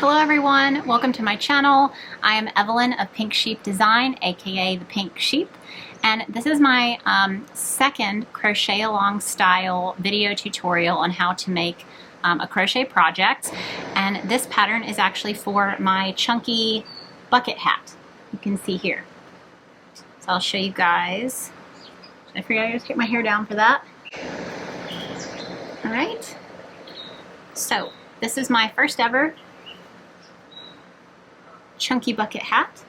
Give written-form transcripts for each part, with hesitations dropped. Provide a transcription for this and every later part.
Hello everyone, welcome to my channel. I am Evelyn of Pink Sheep Design, aka the Pink Sheep, and this is my second crochet along style video tutorial on how to make a crochet project. And this pattern is actually for my chunky bucket hat. You can see here. So I'll show you guys. I forgot I just get my hair down for that. All right. So this is my first ever chunky bucket hat,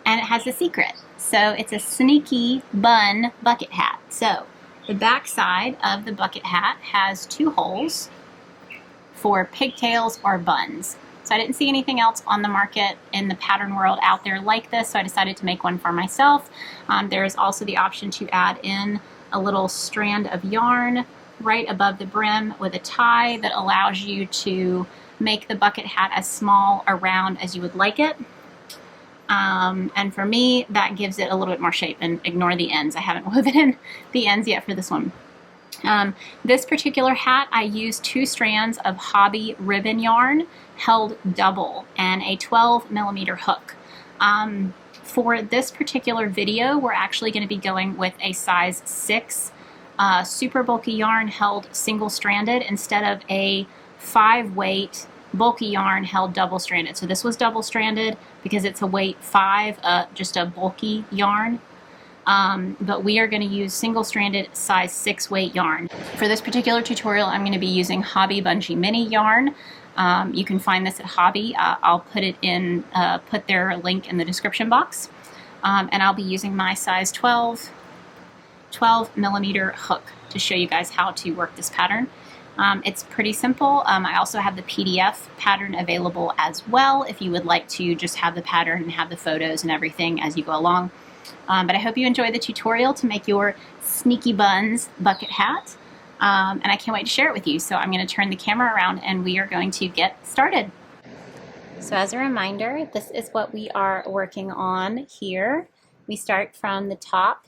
and it has a secret. So it's a sneaky bun bucket hat. So the back side of the bucket hat has two holes for pigtails or buns. So I didn't see anything else on the market in the pattern world out there like this, so I decided to make one for myself. There is also the option to add in a little strand of yarn right above the brim with a tie that allows you to make the bucket hat as small or round as you would like it. And for me, that gives it a little bit more shape, and ignore the ends. I haven't woven in the ends yet for this one. This particular hat, I used 2 strands of hobby ribbon yarn held double and a 12mm hook. For this particular video, we're actually going to be going with a size 6 super bulky yarn held single-stranded instead of a 5-weight bulky yarn held double-stranded. So this was double-stranded because it's a weight 5, just a bulky yarn. But we are going to use single-stranded size 6 weight yarn. For this particular tutorial, I'm going to be using Hobby Bungee Mini yarn. You can find this at Hobby. I'll put it in, put their link in the description box. And I'll be using my size 12mm hook to show you guys how to work this pattern. It's pretty simple. I also have the PDF pattern available as well if you would like to just have the pattern and have the photos and everything as you go along. But I hope you enjoy the tutorial to make your Sneaky Buns bucket hat. And I can't wait to share it with you. So I'm going to turn the camera around and we are going to get started. So as a reminder, this is what we are working on here. We start from the top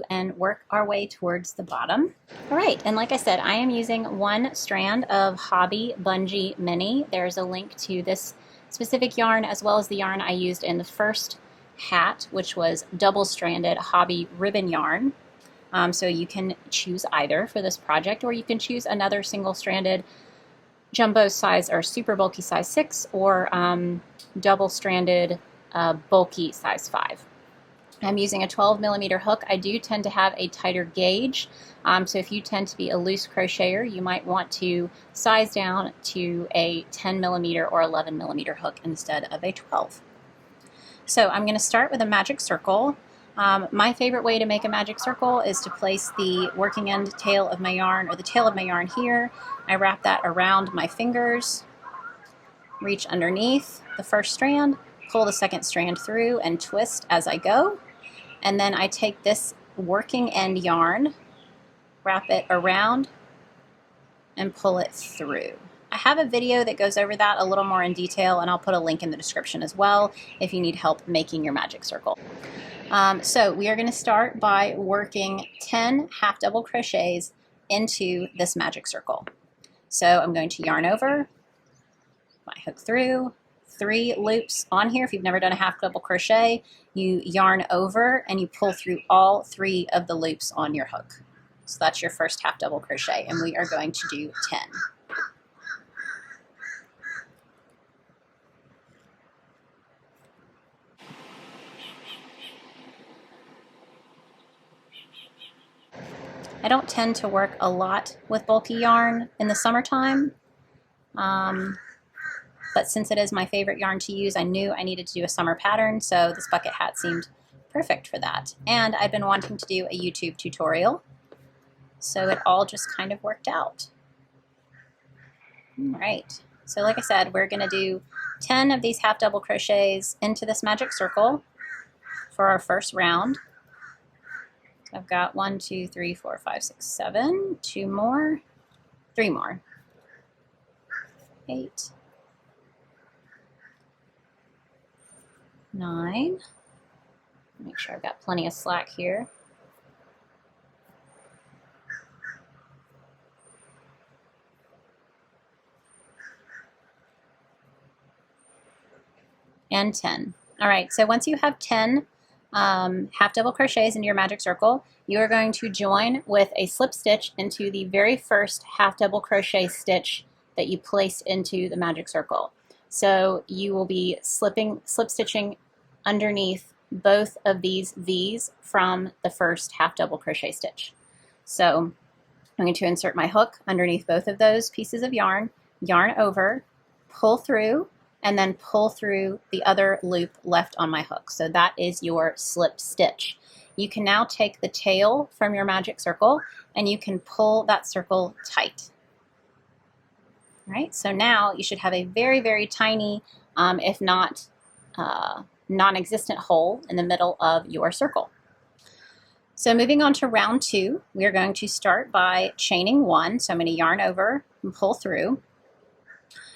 and work our way towards the bottom. All right, and like I said, I am using 1 strand of Hobby Bungee Mini. There's a link to this specific yarn as well as the yarn I used in the first hat, which was double-stranded Hobby ribbon yarn. So you can choose either for this project, or you can choose another single-stranded jumbo size or super bulky size 6, or double-stranded bulky size 5. I'm using a 12mm hook. I do tend to have a tighter gauge, so if you tend to be a loose crocheter, you might want to size down to a 10mm or 11mm hook instead of a 12. So I'm going to start with a magic circle. My favorite way to make a magic circle is to place the working end tail of my yarn, or the tail of my yarn here. I wrap that around my fingers, reach underneath the first strand, pull the second strand through, and twist as I go. And then I take this working end yarn, wrap it around, and pull it through. I have a video that goes over that a little more in detail, and I'll put a link in the description as well if you need help making your magic circle. So we are going to start by working 10 half double crochets into this magic circle. So I'm going to yarn over, my hook through, 3 loops on here. If you've never done a half double crochet, you yarn over and you pull through all 3 of the loops on your hook. So that's your first half double crochet, and we are going to do 10. I don't tend to work a lot with bulky yarn in the summertime. But since it is my favorite yarn to use, I knew I needed to do a summer pattern, so this bucket hat seemed perfect for that. And I've been wanting to do a YouTube tutorial, so it all just kind of worked out. All right, so like I said, we're going to do 10 of these half double crochets into this magic circle for our first round. So I've got 1, 2, 3, 4, 5, 6, 7, 2 more, 3 more, 8, 9, make sure I've got plenty of slack here, 10, and 10. All right, so once you have 10 half double crochets into your magic circle, you are going to join with a slip stitch into the very first half double crochet stitch that you placed into the magic circle. So you will be slip stitching underneath both of these V's from the first half double crochet stitch. So I'm going to insert my hook underneath both of those pieces of yarn, yarn over, pull through, and then pull through the other loop left on my hook. So that is your slip stitch. You can now take the tail from your magic circle and you can pull that circle tight. All right, so now you should have a very, very tiny, if not non-existent hole in the middle of your circle. So moving on to round 2, we are going to start by chaining 1. So I'm going to yarn over and pull through.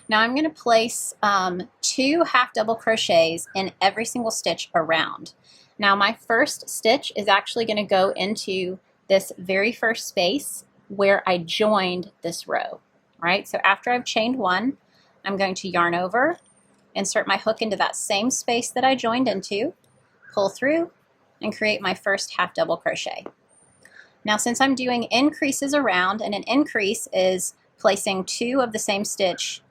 Now I'm going to place 2 half double crochets in every single stitch around. Now my first stitch is actually going to go into this very first space where I joined this row. Right? So after I've chained 1, I'm going to yarn over, insert my hook into that same space that I joined into, pull through, and create my first half double crochet. Now since I'm doing increases around, and an increase is placing 2 of the same stitch,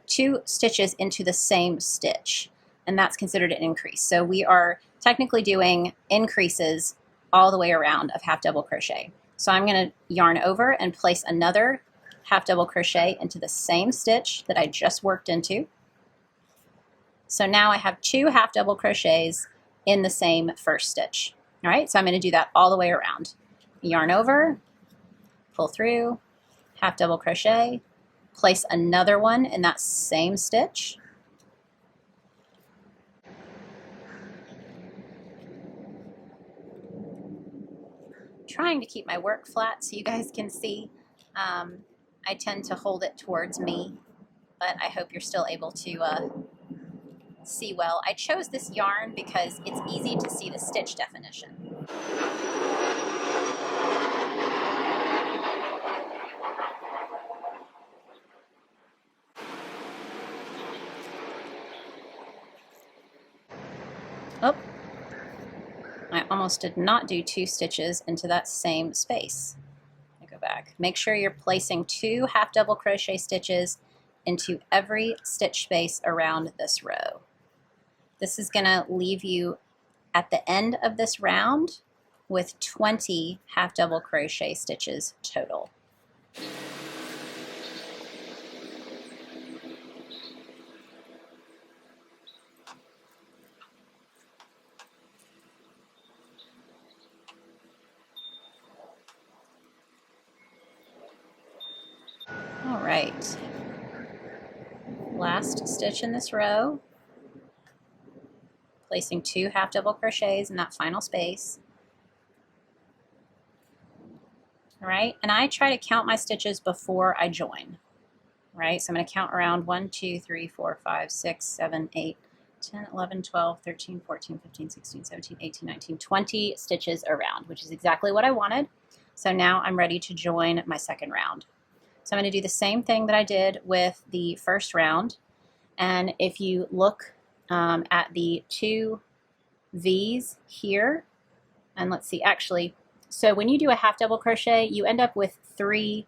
2 stitches into the same stitch, and that's considered an increase. So we are technically doing increases all the way around of half double crochet. So I'm going to yarn over and place another half double crochet into the same stitch that I just worked into. So now I have 2 half double crochets in the same first stitch. All right, so I'm going to do that all the way around. Yarn over, pull through, half double crochet, place another one in that same stitch. Trying to keep my work flat so you guys can see. I tend to hold it towards me, but I hope you're still able to see well. I chose this yarn because it's easy to see the stitch definition. Oh, I almost did not do 2 stitches into that same space. Go back. Make sure you're placing 2 half double crochet stitches into every stitch space around this row. This is going to leave you at the end of this round with 20 half double crochet stitches total. All right, last stitch in this row, placing 2 half double crochets in that final space. All right, and I try to count my stitches before I join. Right, so I'm going to count around 1, 2, 3, 4, 5, 6, 7, 8, 10, 11, 12, 13, 14, 15, 16, 17, 18, 19, 20 stitches around, which is exactly what I wanted. So now I'm ready to join my second round. So I'm going to do the same thing that I did with the first round. And if you look at the 2 V's here, and let's see, actually, so when you do a half double crochet, you end up with 3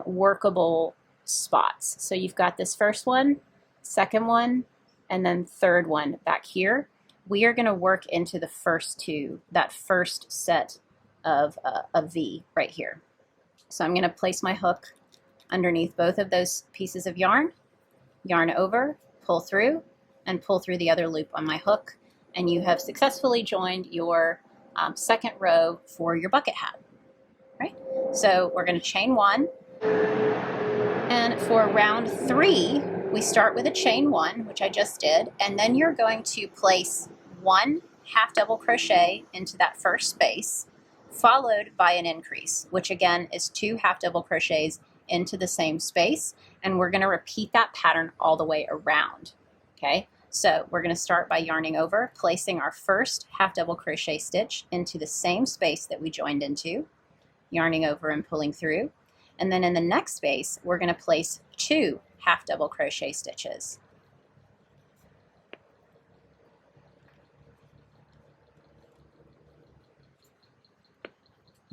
workable spots. So you've got this first one, second one, and then third one back here. We are going to work into the first 2, that first set of a V right here. So I'm going to place my hook underneath both of those pieces of yarn, yarn over, pull through, and pull through the other loop on my hook, and you have successfully joined your second row for your bucket hat. Right? So we're going to chain 1, and for round 3, we start with a chain 1, which I just did, and then you're going to place 1 half double crochet into that first space, followed by an increase, which again is 2 half double crochets into the same space, and we're going to repeat that pattern all the way around. Okay, so we're going to start by yarning over, placing our first half double crochet stitch into the same space that we joined into, yarning over and pulling through, and then in the next space we're going to place 2 half double crochet stitches.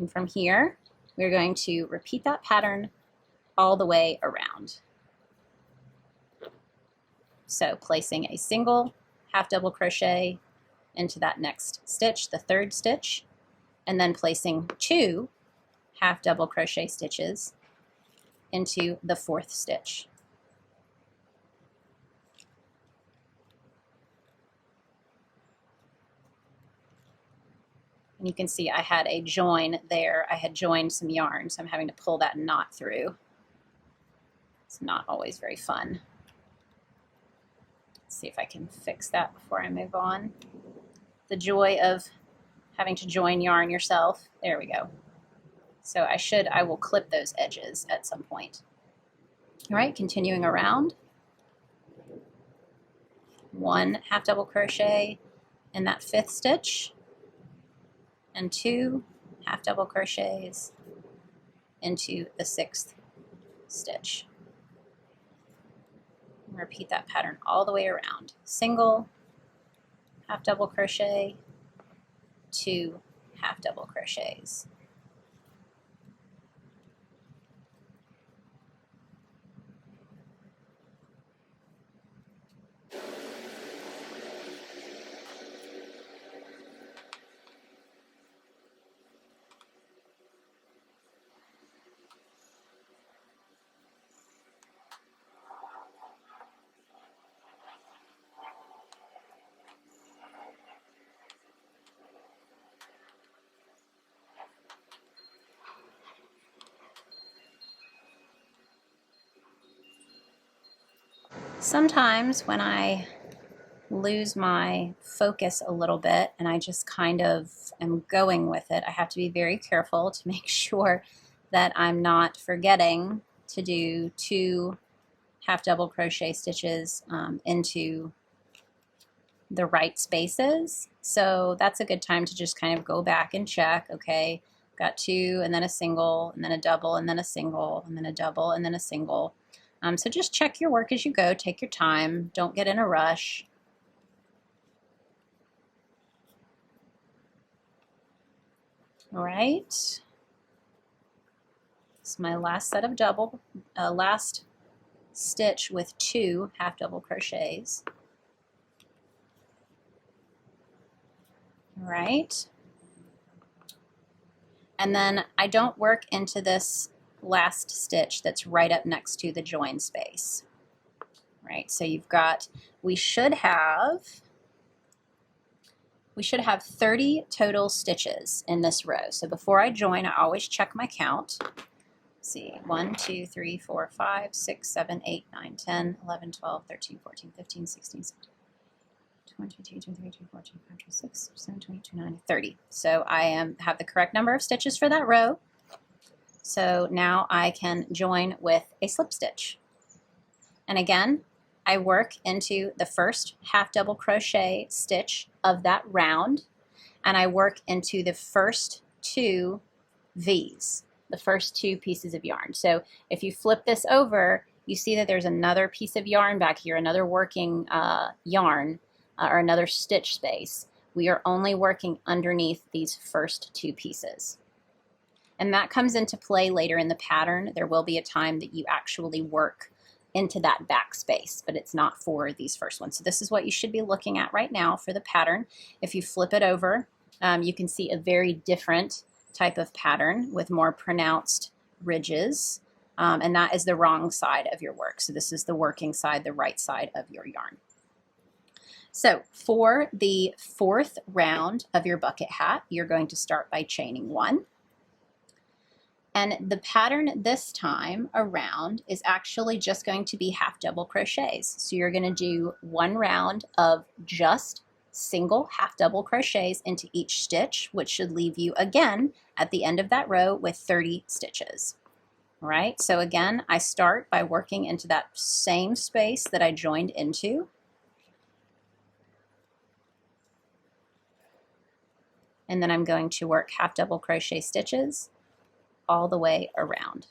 And from here, we're going to repeat that pattern all the way around. So placing a single half double crochet into that next stitch, the third stitch, and then placing 2 half double crochet stitches into the fourth stitch. And you can see I had a join there. I had joined some yarn, so I'm having to pull that knot through. It's not always very fun. Let's see if I can fix that before I move on. The joy of having to join yarn yourself. There we go. So I will clip those edges at some point. All right, continuing around. 1 half double crochet in that 5th stitch, and 2 half double crochets into the 6th stitch. Repeat that pattern all the way around. Single half double crochet, 2 half double crochets. Sometimes when I lose my focus a little bit and I just kind of am going with it, I have to be very careful to make sure that I'm not forgetting to do 2 half double crochet stitches into the right spaces. So that's a good time to just kind of go back and check, okay, got 2 and then a single and then a double and then a single and then a double and then a single. So just check your work as you go, take your time, don't get in a rush. All right, this is my last set of last stitch with 2 half double crochets. All right, and then I don't work into this last stitch that's right up next to the join space. Right, so you've got, we should have 30 total stitches in this row. So before I join, I always check my count. Let's see, 1, 2, 3, 4, 5, 6, 7, 8, 9, 10, 11, 12, 13, 14, 15, 16, 17, 22, 23, 24, 25, 26, 27, 28, 29, 30. So I have the correct number of stitches for that row. So now I can join with a slip stitch. And again, I work into the first half double crochet stitch of that round, and I work into the first 2 V's, the first 2 pieces of yarn. So if you flip this over, you see that there's another piece of yarn back here, another working yarn or another stitch space. We are only working underneath these first 2 pieces. And that comes into play later in the pattern. There will be a time that you actually work into that back space, but it's not for these first ones. So this is what you should be looking at right now for the pattern. If you flip it over, you can see a very different type of pattern with more pronounced ridges, and that is the wrong side of your work. So this is the working side, the right side of your yarn. So for the 4th round of your bucket hat, you're going to start by chaining 1. And the pattern this time around is actually just going to be half double crochets. So you're going to do 1 round of just single half double crochets into each stitch, which should leave you again at the end of that row with 30 stitches. All right, so again, I start by working into that same space that I joined into. And then I'm going to work half double crochet stitches all the way around.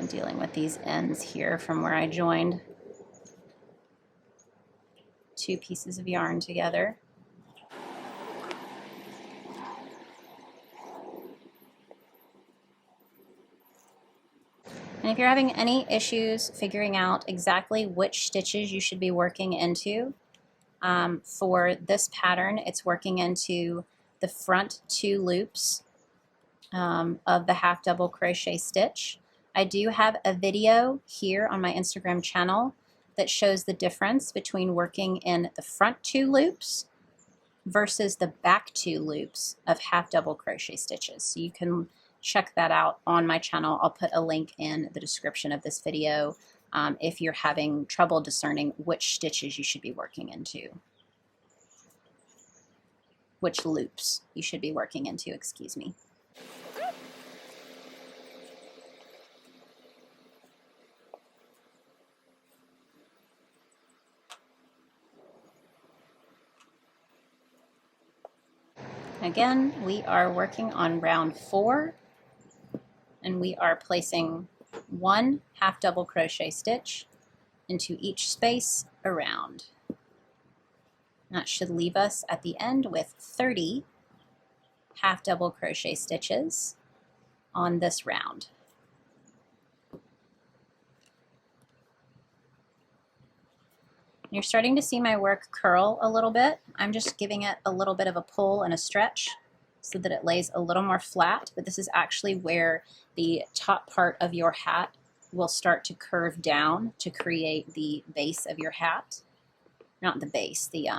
I'm dealing with these ends here from where I joined 2 pieces of yarn together. And if you're having any issues figuring out exactly which stitches you should be working into, for this pattern, it's working into the front 2 loops of the half double crochet stitch. I do have a video here on my Instagram channel that shows the difference between working in the front 2 loops versus the back 2 loops of half double crochet stitches. So you can check that out on my channel. I'll put a link in the description of this video if you're having trouble discerning which stitches you should be working into. Which loops you should be working into, excuse me. Again, we are working on round 4, and we are placing 1 half double crochet stitch into each space around. That should leave us at the end with 30 half double crochet stitches on this round. You're starting to see my work curl a little bit. I'm just giving it a little bit of a pull and a stretch so that it lays a little more flat, but this is actually where the top part of your hat will start to curve down to create the base of your hat. Not the base, the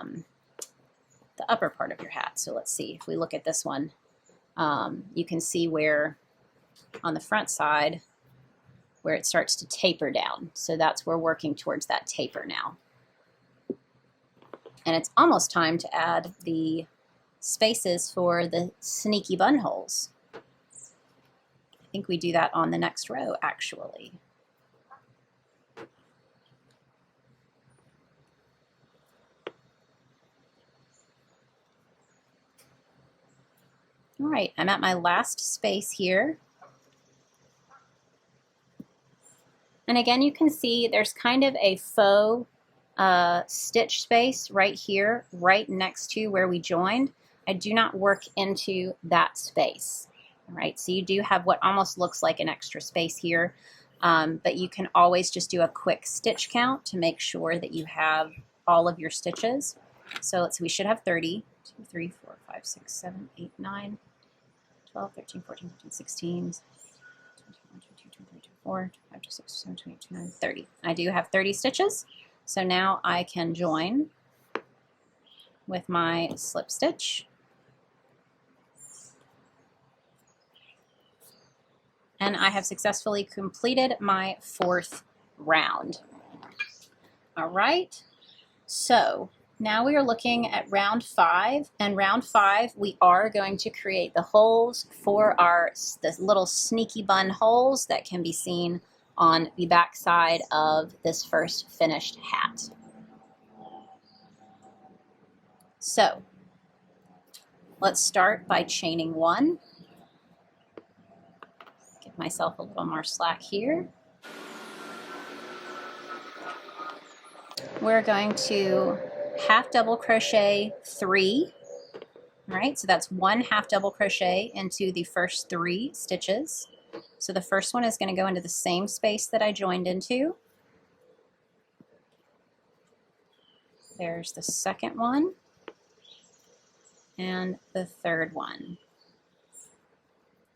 upper part of your hat. So let's see, if we look at this one, you can see where on the front side where it starts to taper down. So that's where we're working towards that taper now. And it's almost time to add the spaces for the sneaky bun holes. I think we do that on the next row, actually. All right, I'm at my last space here. And again, you can see there's kind of a faux stitch space right here, right next to where we joined. I do not work into that space. All right, so you do have what almost looks like an extra space here, but you can always just do a quick stitch count to make sure that you have all of your stitches. So let's see, we should have 30, 2, 3, 4, 5, 6, 7, 8, 9, 12, 13, 14, 15, 16, 21, 22, 23, 24, 25, 26, 27, 28, 29, 30. I do have 30 stitches. So now I can join with my slip stitch. And I have successfully completed my 4th round. All right, so now we are looking at round 5, and round 5 we are going to create the holes for the little sneaky bun holes that can be seen on the back side of this first finished hat. So let's start by chaining 1. Give myself a little more slack here. We're going to half double crochet 3. All right, so that's 1 half double crochet into the first 3 stitches. So the first one is going to go into the same space that I joined into. There's the second one and the third one.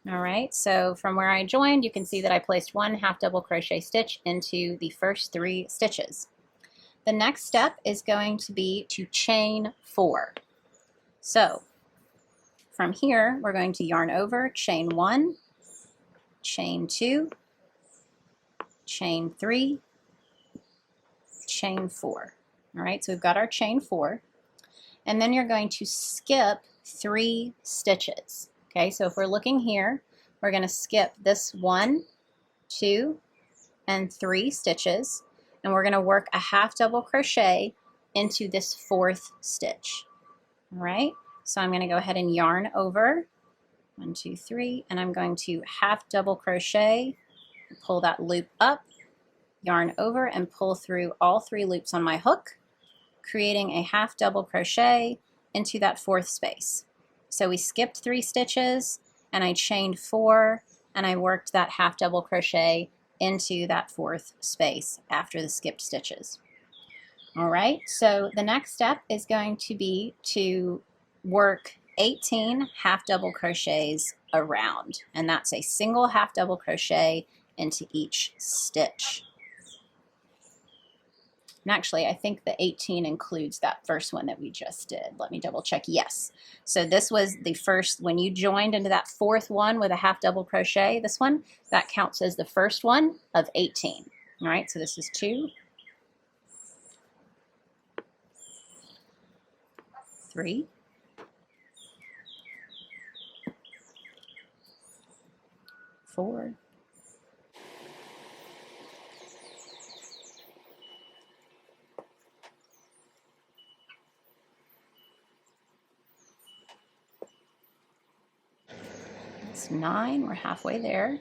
All right, so from where I joined, you can see that I placed 1 half double crochet stitch into the first 3 stitches. The next step is going to be to chain 4. So from here, we're going to yarn over, chain 1, chain 2, chain 3, chain 4. All right, so we've got our chain 4, and then you're going to skip 3 stitches. Okay, so if we're looking here, we're going to skip this 1, 2, and 3 stitches, and we're going to work a half double crochet into this 4th stitch. All right, so I'm going to go ahead and yarn over 1, 2, 3, and I'm going to half double crochet pull that loop up, yarn over, and pull through all 3 loops on my hook, creating a half double crochet into that 4th space. So we skipped 3 stitches, and I chained 4, and I worked that half double crochet into that 4th space after the skipped stitches. All right, so the next step is going to be to work 18 half double crochets around, and that's a single half double crochet into each stitch. And actually, I think the 18 includes that first one that we just did. Let me double check. Yes. So this was the first, when you joined into that 4th one with a half double crochet, this one, that counts as the first one of 18. All right, so this is 2, 3, 4, 9, we're halfway there.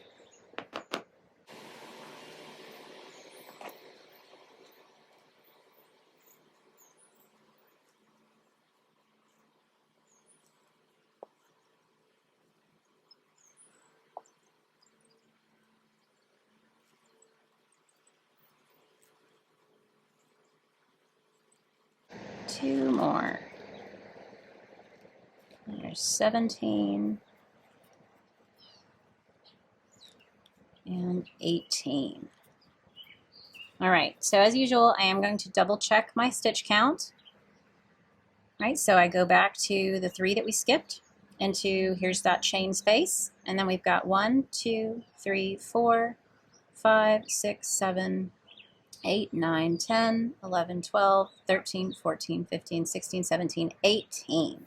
Two more. There's 17 and 18. All right, so as usual, I am going to double check my stitch count. All right, so I go back to the 3 that we skipped into, here's that chain space, and then we've got 1, 2, 3, 4, 5, 6, 7, 8, 9, 10, 11, 12, 13, 14, 15, 16, 17, 18.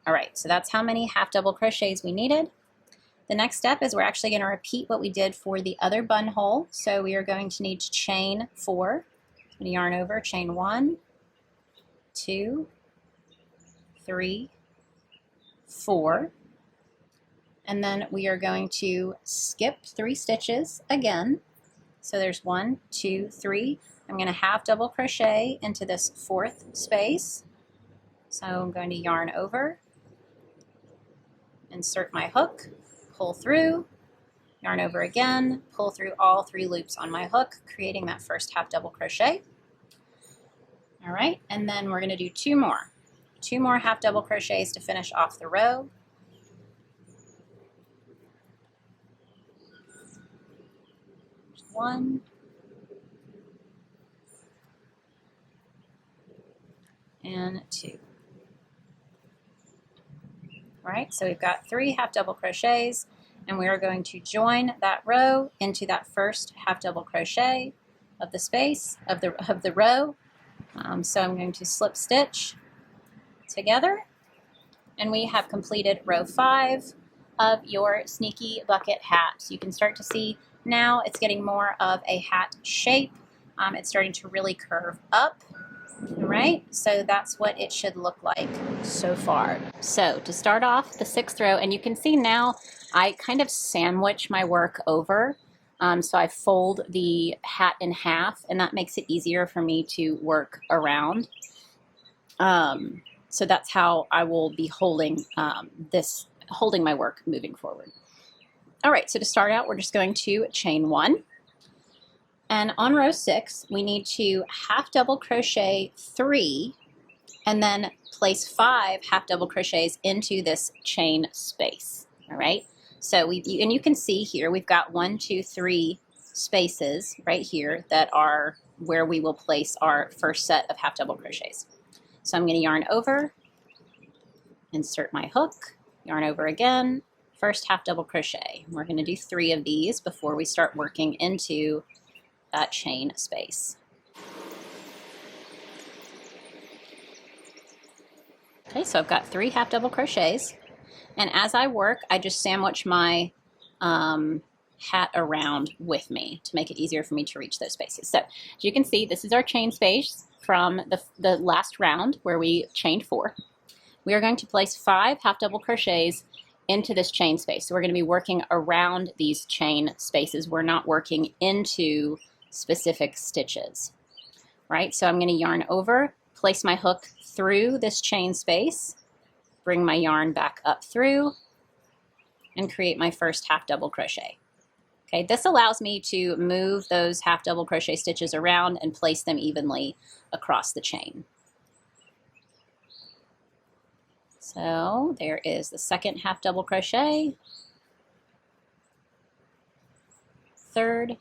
All right, so that's how many half double crochets we needed. The next step is we're actually going to repeat what we did for the other buttonhole. So we are going to need to chain 4. I'm going to yarn over, chain 1, 2, 3, 4. And then we are going to skip 3 stitches again. So there's 1, 2, 3. I'm going to half double crochet into this 4th space. So I'm going to yarn over, insert my hook, pull through, yarn over again, pull through all 3 loops on my hook, creating that first half double crochet. All right, and then we're going to do 2 more. 2 more half double crochets to finish off the row. One, and 2. All right, so we've got 3 half double crochets, and we are going to join that row into that first half double crochet of the space of the row. So I'm going to slip stitch together, and we have completed row 5 of your Sneaky Bucket hat. So you can start to see now it's getting more of a hat shape. It's starting to really curve up. All right, so that's what it should look like so far. So to start off the 6th row, and you can see now I kind of sandwich my work over. So I fold the hat in half, and that makes it easier for me to work around. So that's how I will be holding holding my work moving forward. All right, so to start out, we're just going to chain 1. And on row 6, we need to half double crochet 3 and then place 5 half double crochets into this chain space. All right, so and you can see here we've got 1, 2, 3 spaces right here that are where we will place our first set of half double crochets. So I'm going to yarn over, insert my hook, yarn over again, first half double crochet. We're going to do 3 of these before we start working into that chain space. Okay, so I've got 3 half double crochets, and as I work, I just sandwich my hat around with me to make it easier for me to reach those spaces. So as you can see, this is our chain space from the last round where we chained 4. We are going to place 5 half double crochets into this chain space. So we're going to be working around these chain spaces. We're not working into specific stitches, right? So I'm going to yarn over, place my hook through this chain space, bring my yarn back up through, and create my first half double crochet. Okay, this allows me to move those half double crochet stitches around and place them evenly across the chain. So there is the second half double crochet, third,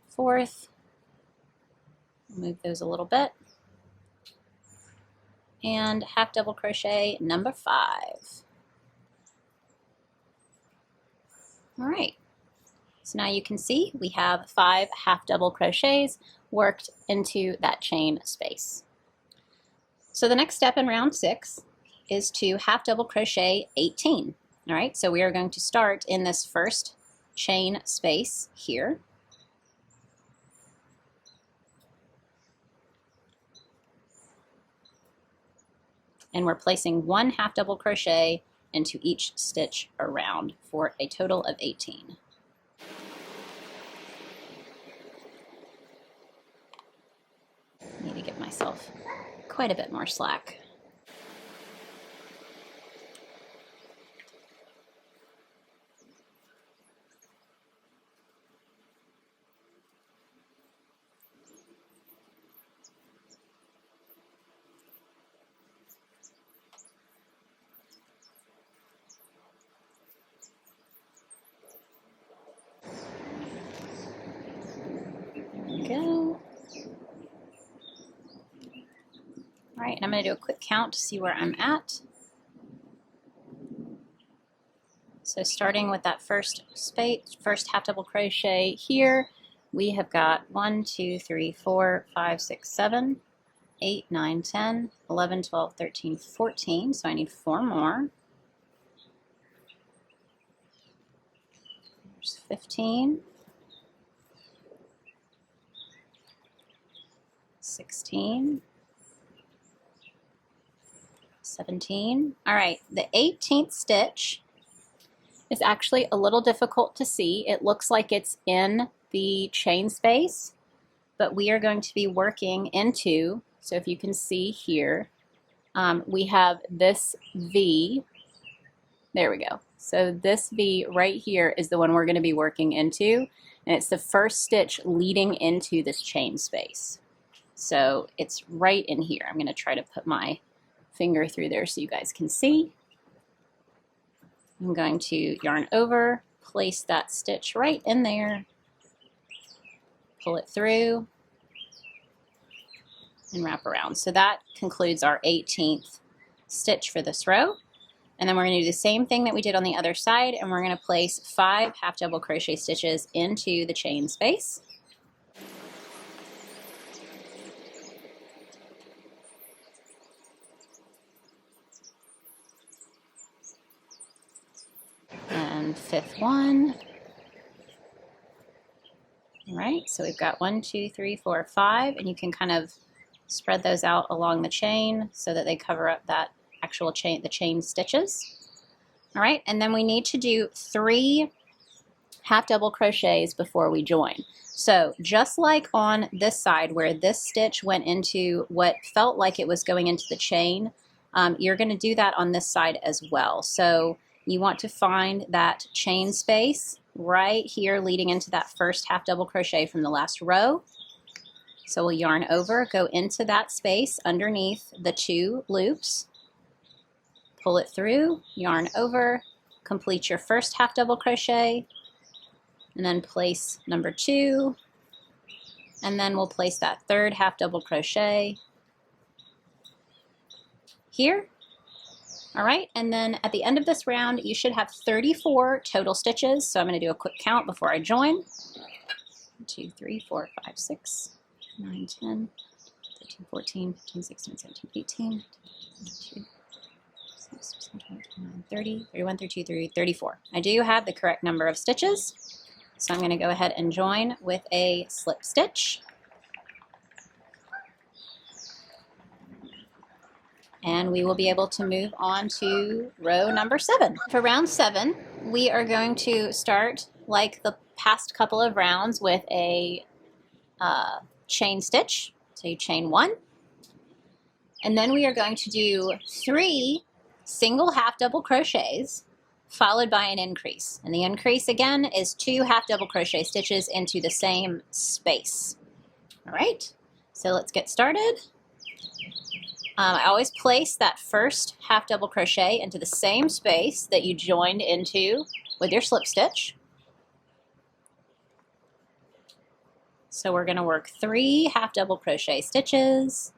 fourth, move those a little bit, and half double crochet number 5. All right, so now you can see we have 5 half double crochets worked into that chain space. So the next step in round 6 is to half double crochet 18. All right, so we are going to start in this first chain space here. And we're placing 1 half double crochet into each stitch around for a total of 18. Need to give myself quite a bit more slack. Go. All right, and I'm going to do a quick count to see where I'm at. So starting with that first half double crochet here, we have got 1, 2, 3, 4, 5, 6, 7, 8, 9, 10, 11, 12, 13, 14. So I need 4 more. There's 15. 16, 17. All right, the 18th stitch is actually a little difficult to see. It looks like it's in the chain space, but we are going to be working into, so if you can see here, we have this V. There we go. So this V right here is the one we're going to be working into, and it's the first stitch leading into this chain space. So it's right in here. I'm going to try to put my finger through there so you guys can see. I'm going to yarn over, place that stitch right in there, pull it through, and wrap around. So that concludes our 18th stitch for this row. And then we're going to do the same thing that we did on the other side, and we're going to place 5 half double crochet stitches into the chain space. And 5th one. All right, so we've got 1, 2, 3, 4, 5, and you can kind of spread those out along the chain so that they cover up that actual chain, the chain stitches. All right, and then we need to do 3 half double crochets before we join. So just like on this side where this stitch went into what felt like it was going into the chain, you're going to do that on this side as well. So you want to find that chain space right here leading into that first half double crochet from the last row. So we'll yarn over, go into that space underneath the 2 loops, pull it through, yarn over, complete your first half double crochet, and then place number 2, and then we'll place that 3rd half double crochet here. All right, and then at the end of this round, you should have 34 total stitches. So I'm going to do a quick count before I join. 1, 2, 3, 4, 5, 6, 9, 10, 13, 14, 15, 16, 17, 18, 22, 30, 31, 32, 33, 34. I do have the correct number of stitches. So I'm going to go ahead and join with a slip stitch. And we will be able to move on to row number 7. For round 7, we are going to start like the past couple of rounds with a chain stitch. So you chain 1, and then we are going to do 3 single half double crochets followed by an increase. And the increase again is 2 half double crochet stitches into the same space. All right, so let's get started. I always place that first half double crochet into the same space that you joined into with your slip stitch. So we're going to work 3 half double crochet stitches,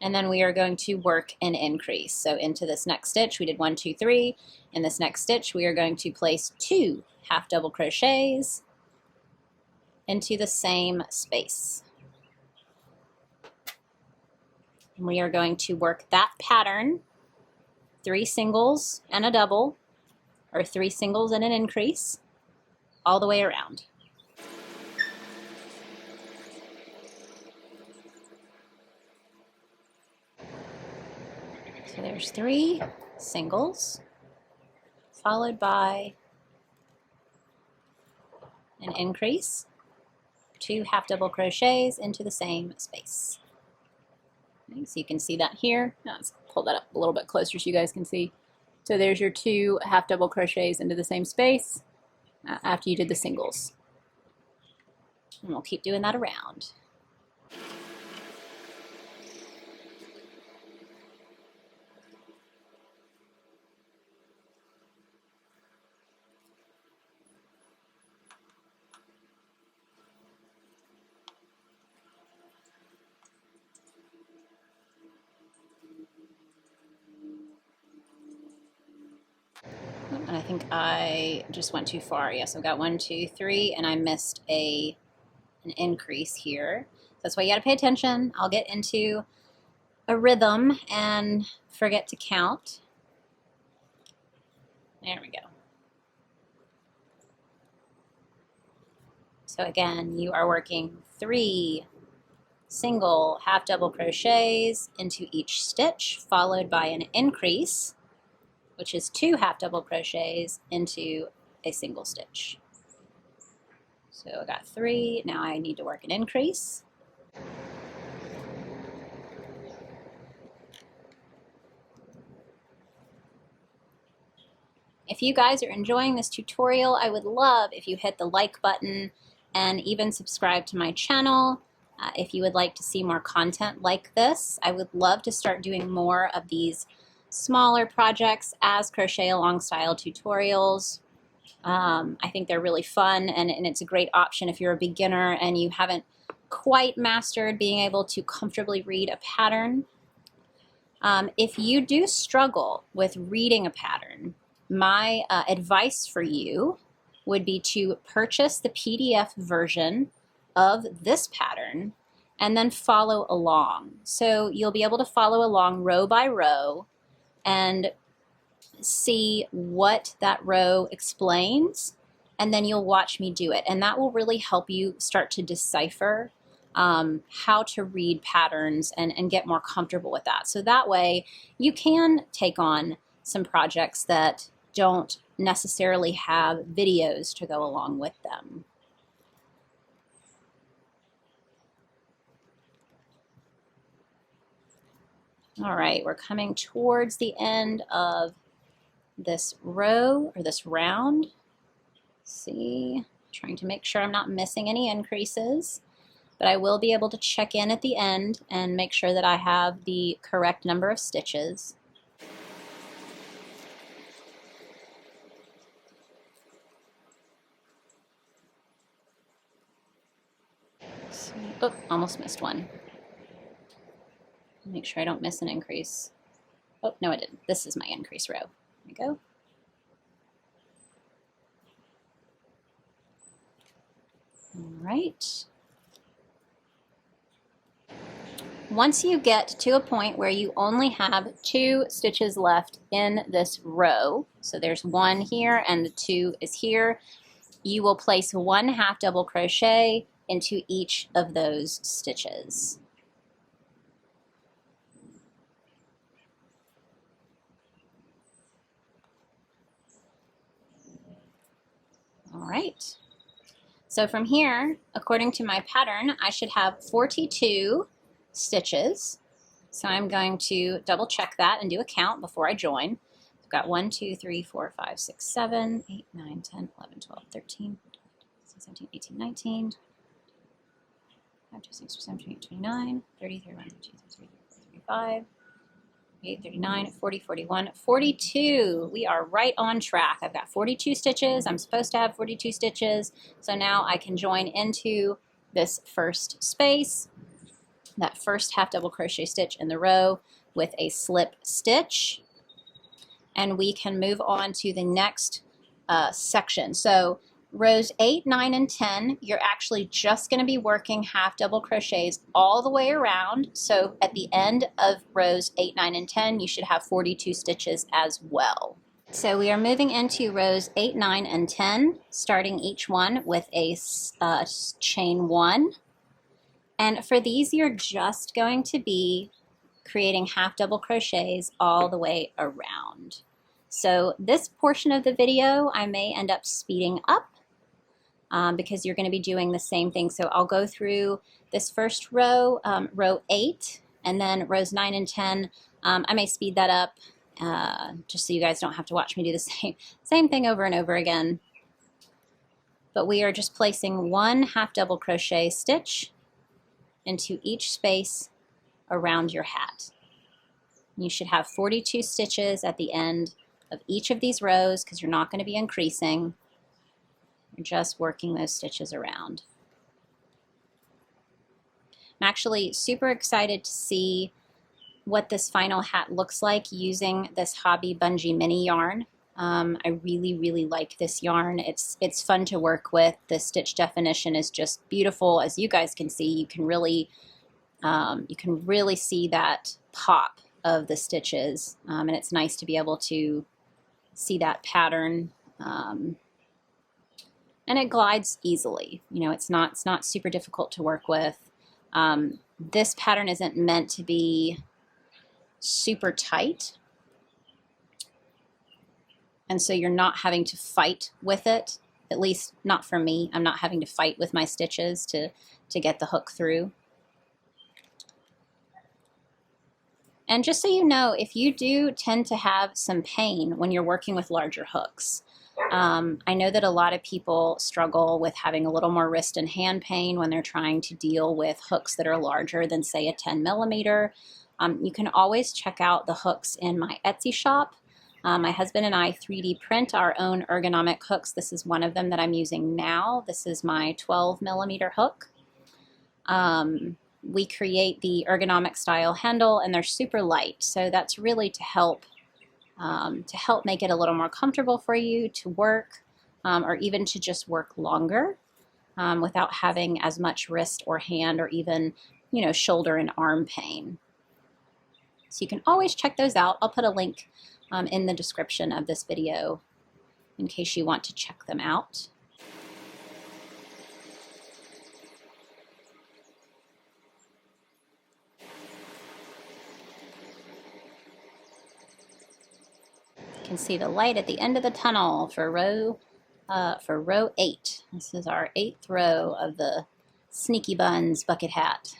and then we are going to work an increase. So into this next stitch we did 1, 2, 3. In this next stitch we are going to place 2 half double crochets into the same space. And we are going to work that pattern, 3 singles and a double, or 3 singles and an increase, all the way around. So there's 3 singles, followed by an increase, 2 half double crochets into the same space. Okay, so you can see that here. Now let's pull that up a little bit closer so you guys can see. So there's your 2 half double crochets into the same space after you did the singles. And we'll keep doing that around. And I think I just went too far. Yes, I've got 1, 2, 3, and I missed an increase here. That's why you got to pay attention. I'll get into a rhythm and forget to count. There we go. So again, you are working 3 single half double crochets into each stitch, followed by an increase, which is 2 half double crochets into a single stitch. So I got 3, now I need to work an increase. If you guys are enjoying this tutorial, I would love if you hit the like button and even subscribe to my channel. If you would like to see more content like this, I would love to start doing more of these smaller projects as crochet along style tutorials. I think they're really fun, and it's a great option if you're a beginner and you haven't quite mastered being able to comfortably read a pattern. If you do struggle with reading a pattern, my advice for you would be to purchase the PDF version of this pattern and then follow along. So you'll be able to follow along row by row and see what that row explains, and then you'll watch me do it. And that will really help you start to decipher how to read patterns and get more comfortable with that. So that way you can take on some projects that don't necessarily have videos to go along with them. All right, we're coming towards the end of this row or this round. See, trying to make sure I'm not missing any increases, but I will be able to check in at the end and make sure that I have the correct number of stitches. Oh, almost missed one. Make sure I don't miss an increase. Oh, no I didn't. This is my increase row. There we go. All right. Once you get to a point where you only have 2 stitches left in this row, so there's 1 here and the 2 is here, you will place 1 half double crochet into each of those stitches. right. So from here, according to my pattern, I should have 42 stitches. So I'm going to double check that and do a count before I join. I've got 1, 2, 3, 4, 5, 6, 7, 8, 9, 10, 11, 12, 13, 17, 18, 19, 5, 2, 6, 7, 8, 29, 30, 31, 32, 33, 34, 35, 38, 39, 40, 41, 42. We are right on track. I've got 42 stitches. I'm supposed to have 42 stitches. So now I can join into this first space, that first half double crochet stitch in the row with a slip stitch. And we can move on to the next section. So rows 8, 9, and 10, you're actually just going to be working half double crochets all the way around. So at the end of rows 8, 9, and 10, you should have 42 stitches as well. So we are moving into rows 8, 9, and 10, starting each one with a chain 1. And for these, you're just going to be creating half double crochets all the way around. So this portion of the video, I may end up speeding up because you're going to be doing the same thing. So I'll go through this first row, row 8, and then rows 9 and 10. I may speed that up just so you guys don't have to watch me do the same thing over and over again. But we are just placing one half double crochet stitch into each space around your hat. You should have 42 stitches at the end of each of these rows because you're not going to be increasing. You're just working those stitches around. I'm actually super excited to see what this final hat looks like using this Hobby Bungee mini yarn. I really like this yarn. It's fun to work with. The stitch definition is just beautiful. As you guys can see, you can really see that pop of the stitches, and it's nice to be able to see that pattern. And it glides easily. You know, it's not super difficult to work with. This pattern isn't meant to be super tight, and so you're not having to fight with it. At least not for me. I'm not having to fight with my stitches to get the hook through. And just so you know, if you do tend to have some pain when you're working with larger hooks, I know that a lot of people struggle with having a little more wrist and hand pain when they're trying to deal with hooks that are larger than, say, a 10 millimeter. You can always check out the hooks in my Etsy shop. My husband and I 3D print our own ergonomic hooks. This is one of them that I'm using now. This is my 12 millimeter hook. We create the ergonomic style handle, and they're super light, so that's really to help make it a little more comfortable for you to work, or even to just work longer without having as much wrist or hand or even, you know, shoulder and arm pain. So you can always check those out. I'll put a link in the description of this video in case you want to check them out. You can see the light at the end of the tunnel for row 8. This is our 8th row of the Sneaky Buns Bucket Hat.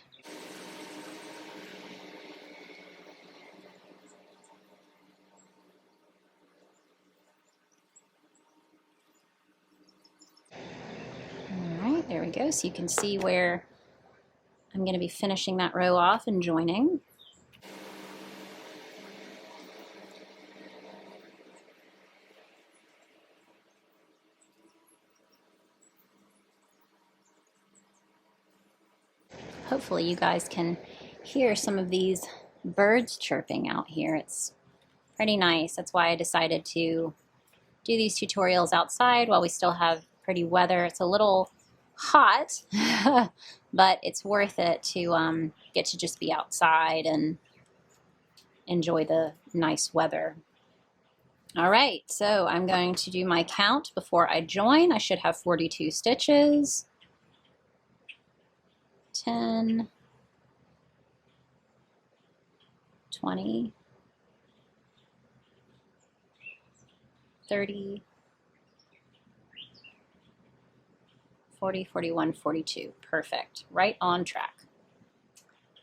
All right, there we go. So you can see where I'm going to be finishing that row off and joining. Hopefully you guys can hear some of these birds chirping out here. It's pretty nice. That's why I decided to do these tutorials outside while we still have pretty weather. It's a little hot, but it's worth it to get to just be outside and enjoy the nice weather. All right, so I'm going to do my count before I join. I should have 42 stitches. 10, 20, 30, 40, 41, 42. Perfect. Right on track.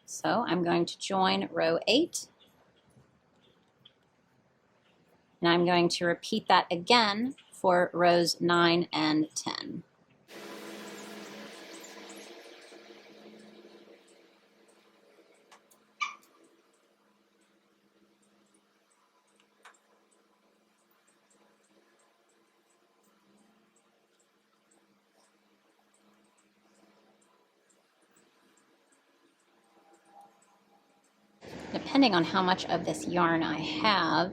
So I'm going to join row 8. And I'm going to repeat that again for rows 9 and 10. Depending on how much of this yarn I have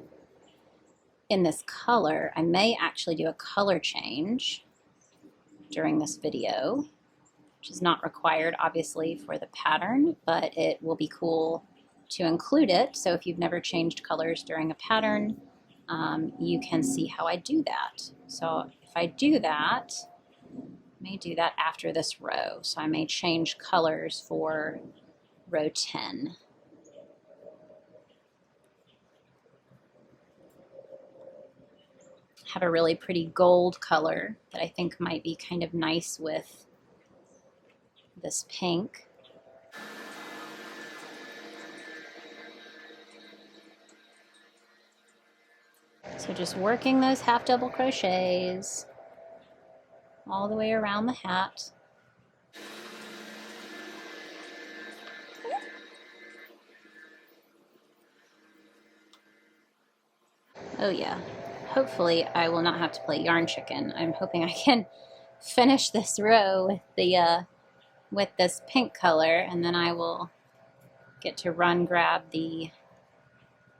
in this color, I may actually do a color change during this video, which is not required obviously for the pattern, but it will be cool to include it. So if you've never changed colors during a pattern, you can see how I do that. So if I do that, I may do that after this row. So I may change colors for row 10. Have a really pretty gold color that I think might be kind of nice with this pink. So just working those half double crochets all the way around the hat. Oh yeah. Hopefully I will not have to play yarn chicken. I'm hoping I can finish this row with the with this pink color, and then I will get to run grab the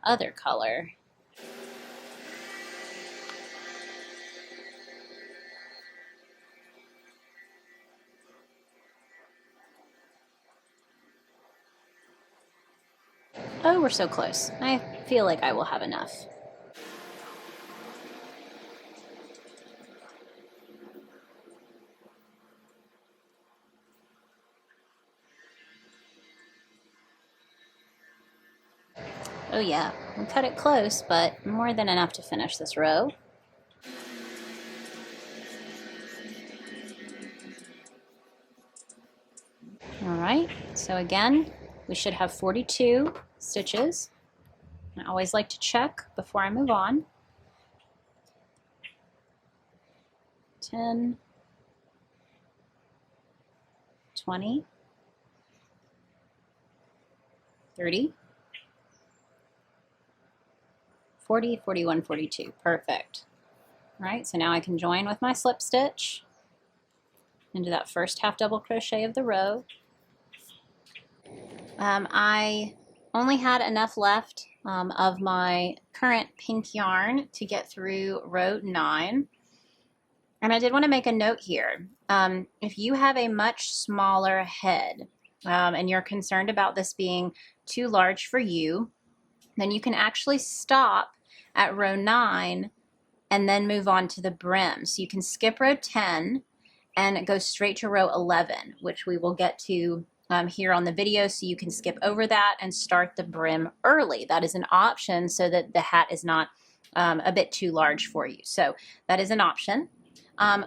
other color. Oh, we're so close. I feel like I will have enough. Oh yeah, we cut it close, but more than enough to finish this row. All right, so again, we should have 42 stitches. I always like to check before I move on. 10, 20, 30, 40, 41, 42. Perfect. All right, so now I can join with my slip stitch into that first half double crochet of the row. I only had enough left of my current pink yarn to get through row 9. And I did want to make a note here. If you have a much smaller head and you're concerned about this being too large for you, then you can actually stop at row 9 and then move on to the brim. So you can skip row 10 and go straight to row 11, which we will get to here on the video, so you can skip over that and start the brim early. That is an option so that the hat is not a bit too large for you. So that is an option.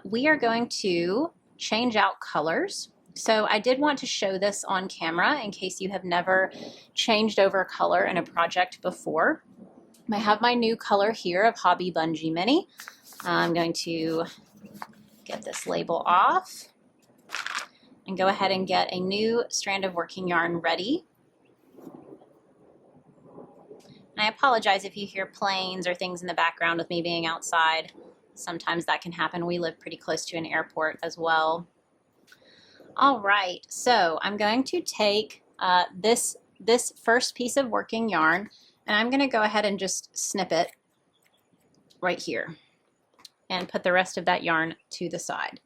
We are going to change out colors. So I did want to show this on camera in case you have never changed over color in a project before. I have my new color here of Hobby Bungee Mini. I'm going to get this label off and go ahead and get a new strand of working yarn ready. And I apologize if you hear planes or things in the background with me being outside. Sometimes that can happen. We live pretty close to an airport as well. All right, so I'm going to take this first piece of working yarn, and I'm going to go ahead and just snip it right here and put the rest of that yarn to the side.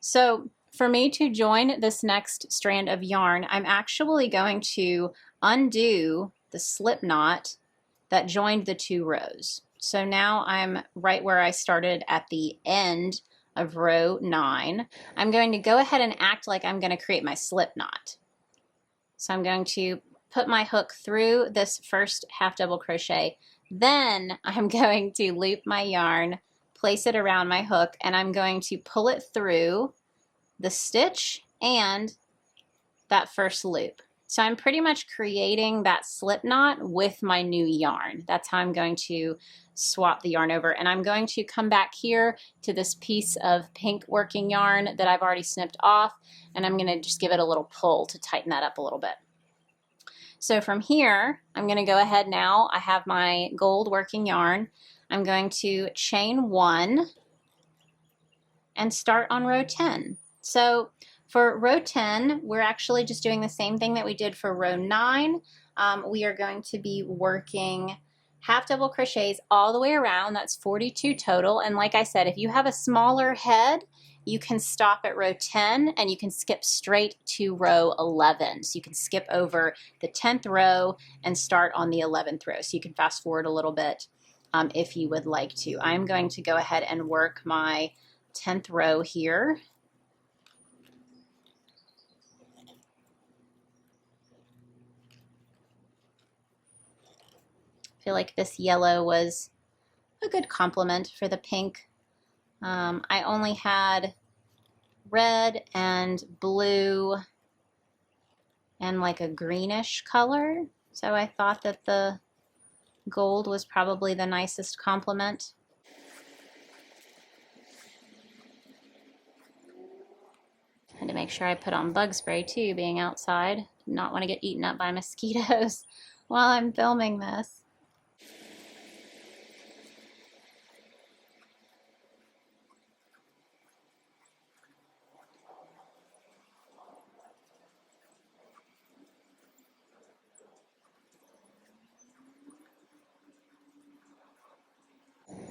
So for me to join this next strand of yarn, I'm actually going to undo the slip knot that joined the 2 rows. So now I'm right where I started at the end of row 9. I'm going to go ahead and act like I'm going to create my slip knot. So I'm going to put my hook through this first half double crochet. Then I'm going to loop my yarn, place it around my hook, and I'm going to pull it through the stitch and that first loop. So I'm pretty much creating that slip knot with my new yarn. That's how I'm going to swap the yarn over. And I'm going to come back here to this piece of pink working yarn that I've already snipped off, and I'm gonna just give it a little pull to tighten that up a little bit. So from here, I'm gonna go ahead now. I have my gold working yarn. I'm going to chain 1 and start on row 10. So for row 10, we're actually just doing the same thing that we did for row 9. We are going to be working half double crochets all the way around. That's 42 total. And like I said, if you have a smaller head, you can stop at row 10 and you can skip straight to row 11. So you can skip over the 10th row and start on the 11th row. So you can fast forward a little bit if you would like to. I'm going to go ahead and work my 10th row here. I feel like this yellow was a good complement for the pink. I only had red and blue and like a greenish color, so I thought that the gold was probably the nicest complement. And to make sure I put on bug spray too, being outside. Do not want to get eaten up by mosquitoes while I'm filming this.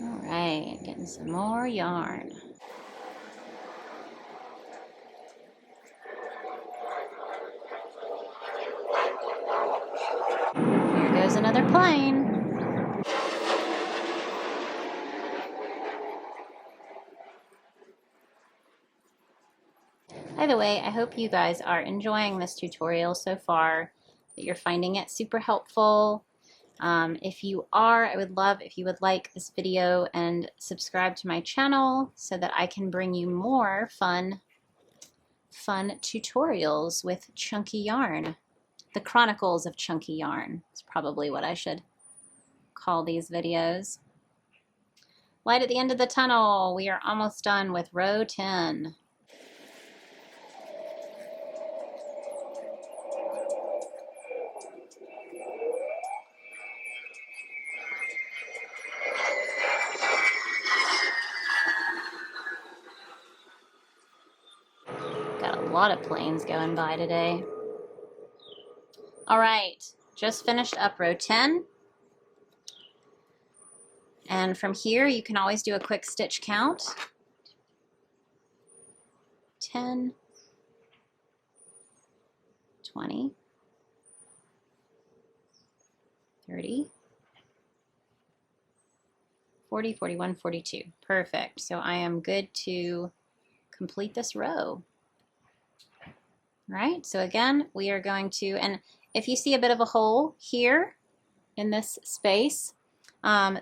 Alright, getting some more yarn. Here goes another plane. By the way, I hope you guys are enjoying this tutorial so far, that you're finding it super helpful. If you are, I would love if you would like this video and subscribe to my channel so that I can bring you more fun tutorials with chunky yarn. The Chronicles of Chunky Yarn is probably what I should call these videos. Light at the end of the tunnel. We are almost done with row 10. Got a lot of planes going by today. All right, just finished up row 10. And from here, you can always do a quick stitch count. 10, 20, 30, 40, 41, 42. Perfect. So I am good to complete this row. All right, so again, we are going to, and if you see a bit of a hole here in this space,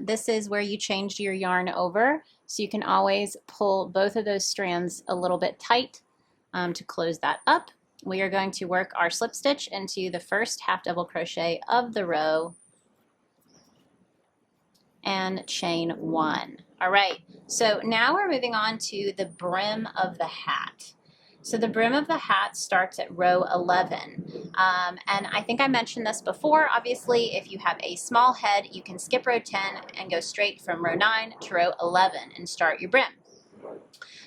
this is where you changed your yarn over, so you can always pull both of those strands a little bit tight to close that up. We are going to work our slip stitch into the first half double crochet of the row and chain 1. All right, so now we're moving on to the brim of the hat. So the brim of the hat starts at row 11. And I think I mentioned this before. Obviously, if you have a small head, you can skip row 10 and go straight from row 9 to row 11 and start your brim.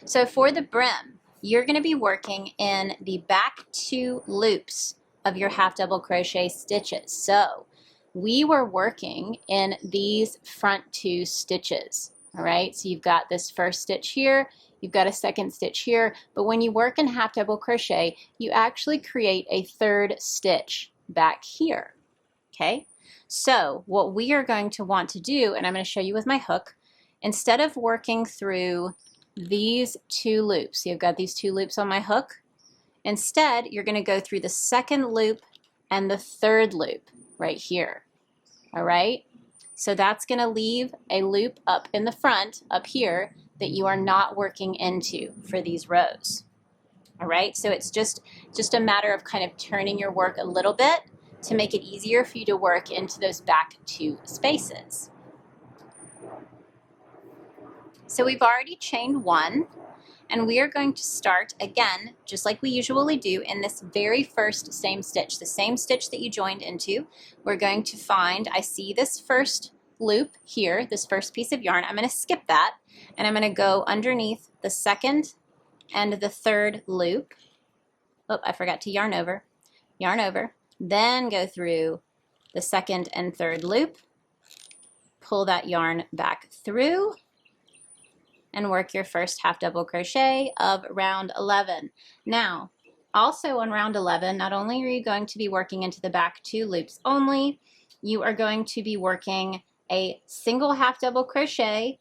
So for the brim, you're going to be working in the back 2 loops of your half double crochet stitches. So we were working in these front 2 stitches. All right, so you've got this first stitch here, you've got a second stitch here, but when you work in half double crochet, you actually create a 3rd stitch back here, okay? So what we are going to want to do, and I'm going to show you with my hook, instead of working through these 2 loops, you've got these 2 loops on my hook, instead you're going to go through the 2nd loop and the 3rd loop right here, all right? So that's going to leave a loop up in the front, up here, that you are not working into for these rows. All right, so it's just a matter of kind of turning your work a little bit to make it easier for you to work into those back 2 spaces. So we've already chained 1, and we are going to start again, just like we usually do, in this very first same stitch, the same stitch that you joined into. We're going to find, I see this first loop here, this first piece of yarn. I'm going to skip that, and I'm going to go underneath the second and the third loop. Oh, I forgot to yarn over, then go through the second and third loop, pull that yarn back through, and work your first half double crochet of round 11. Now, also on round 11, not only are you going to be working into the back 2 loops only, you are going to be working a single half double crochet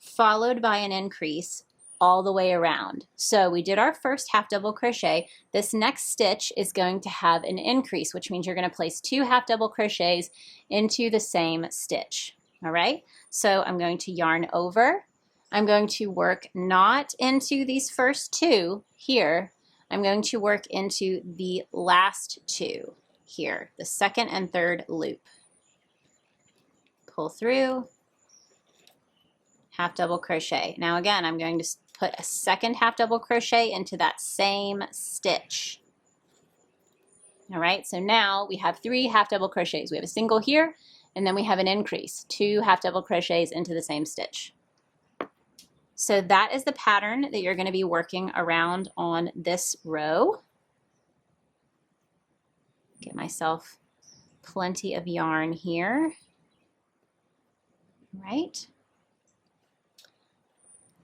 followed by an increase all the way around. So we did our first half double crochet. This next stitch is going to have an increase, which means you're going to place 2 half double crochets into the same stitch. All right, so I'm going to yarn over. I'm going to work not into these first 2 here. I'm going to work into the last 2 here, the second and third loop. Pull through, half double crochet. Now again, I'm going to put a second half double crochet into that same stitch. All right, so now we have 3 half double crochets. We have a single here, and then we have an increase, 2 half double crochets into the same stitch. So that is the pattern that you're going to be working around on this row. Get myself plenty of yarn here. All right.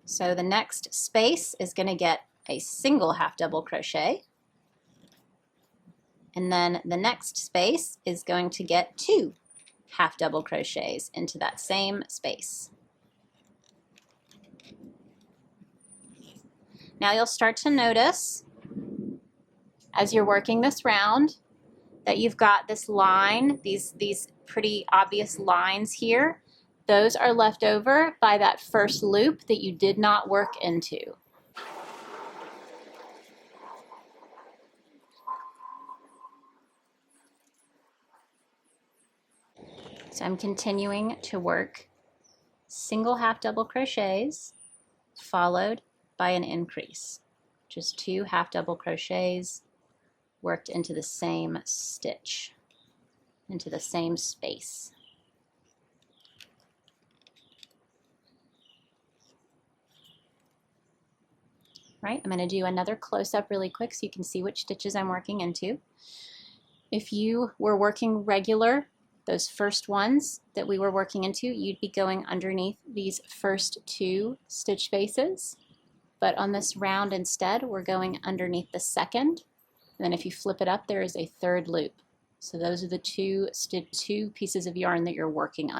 So the next space is going to get a single half double crochet, and then the next space is going to get 2 half double crochets into that same space. Now you'll start to notice as you're working this round that you've got this line, these pretty obvious lines here. Those are left over by that first loop that you did not work into. So I'm continuing to work single half double crochets followed by an increase. Just 2 half double crochets worked into the same stitch, into the same space. Right, I'm going to do another close-up really quick so you can see which stitches I'm working into. If you were working regular, those first ones that we were working into, you'd be going underneath these first 2 stitch spaces. But on this round instead, we're going underneath the second. And then if you flip it up, there is a third loop. So those are the 2 pieces of yarn that you're working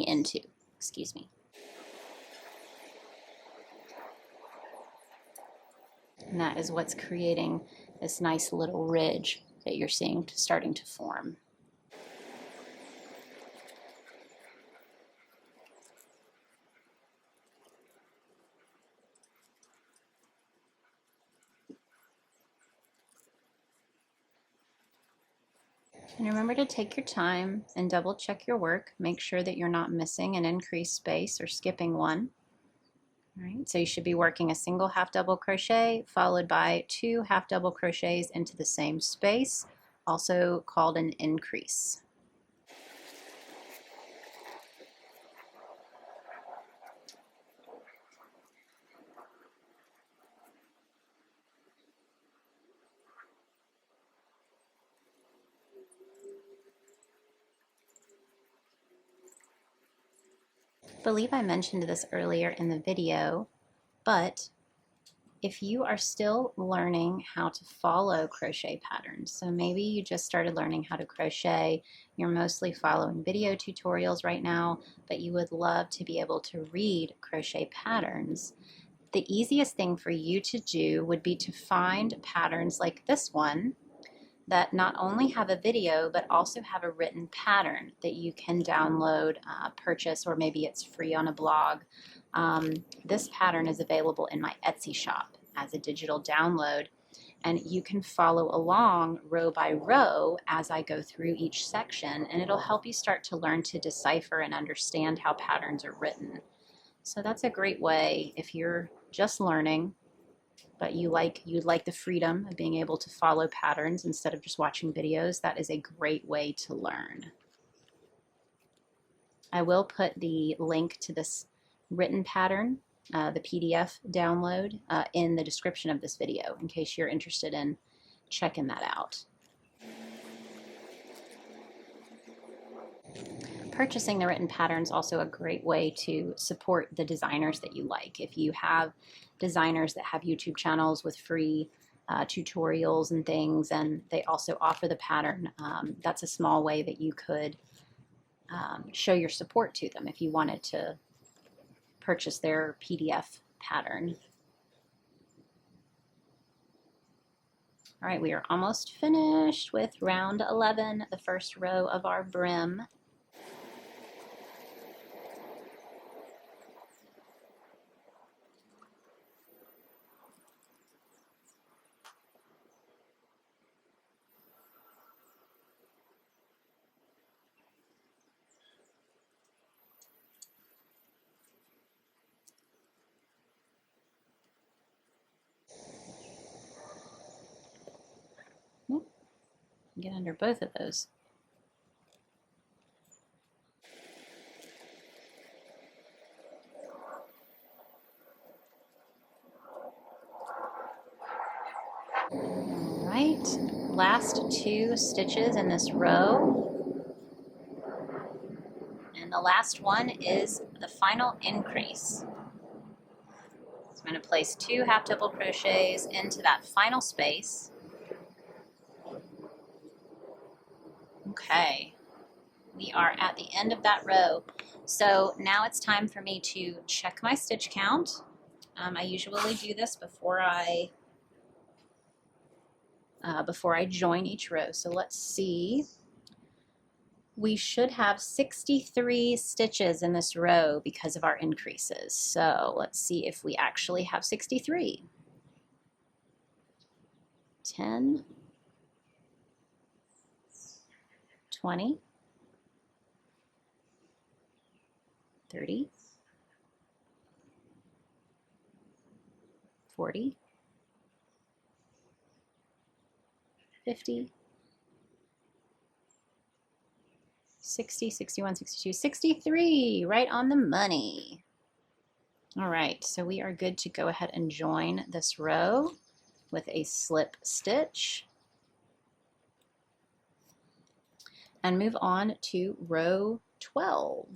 into, excuse me. And that is what's creating this nice little ridge that you're seeing starting to form. And remember to take your time and double check your work. Make sure that you're not missing an increased space or skipping one. All right, so you should be working a single half double crochet followed by 2 half double crochets into the same space, also called an increase. I believe I mentioned this earlier in the video, but if you are still learning how to follow crochet patterns, so maybe you just started learning how to crochet, you're mostly following video tutorials right now, but you would love to be able to read crochet patterns, the easiest thing for you to do would be to find patterns like this one that not only have a video but also have a written pattern that you can download, purchase, or maybe it's free on a blog. This pattern is available in my Etsy shop. as a digital download, and you can follow along row by row as I go through each section, and it'll help you start to learn to decipher and understand how patterns are written. So that's a great way if you're just learning, but you'd like the freedom of being able to follow patterns instead of just watching videos. That is a great way to learn. I will put the link to this written pattern, the PDF download, in the description of this video in case you're interested in checking that out. Purchasing the written pattern is also a great way to support the designers that you like. If you have designers that have YouTube channels with free tutorials and things, and they also offer the pattern, that's a small way that you could show your support to them if you wanted to purchase their PDF pattern. All right, we are almost finished with round 11, the first row of our brim. Get under both of those. All right, last 2 stitches in this row. And the last one is the final increase. So I'm going to place 2 half double crochets into that final space. Okay, we are at the end of that row. So now it's time for me to check my stitch count. I usually do this before I join each row. So let's see. We should have 63 stitches in this row because of our increases. So let's see if we actually have 63. 10, 20, 30, 40, 50, 60, 61, 62, 63, right on the money. All right, so we are good to go ahead and join this row with a slip stitch and move on to row 12.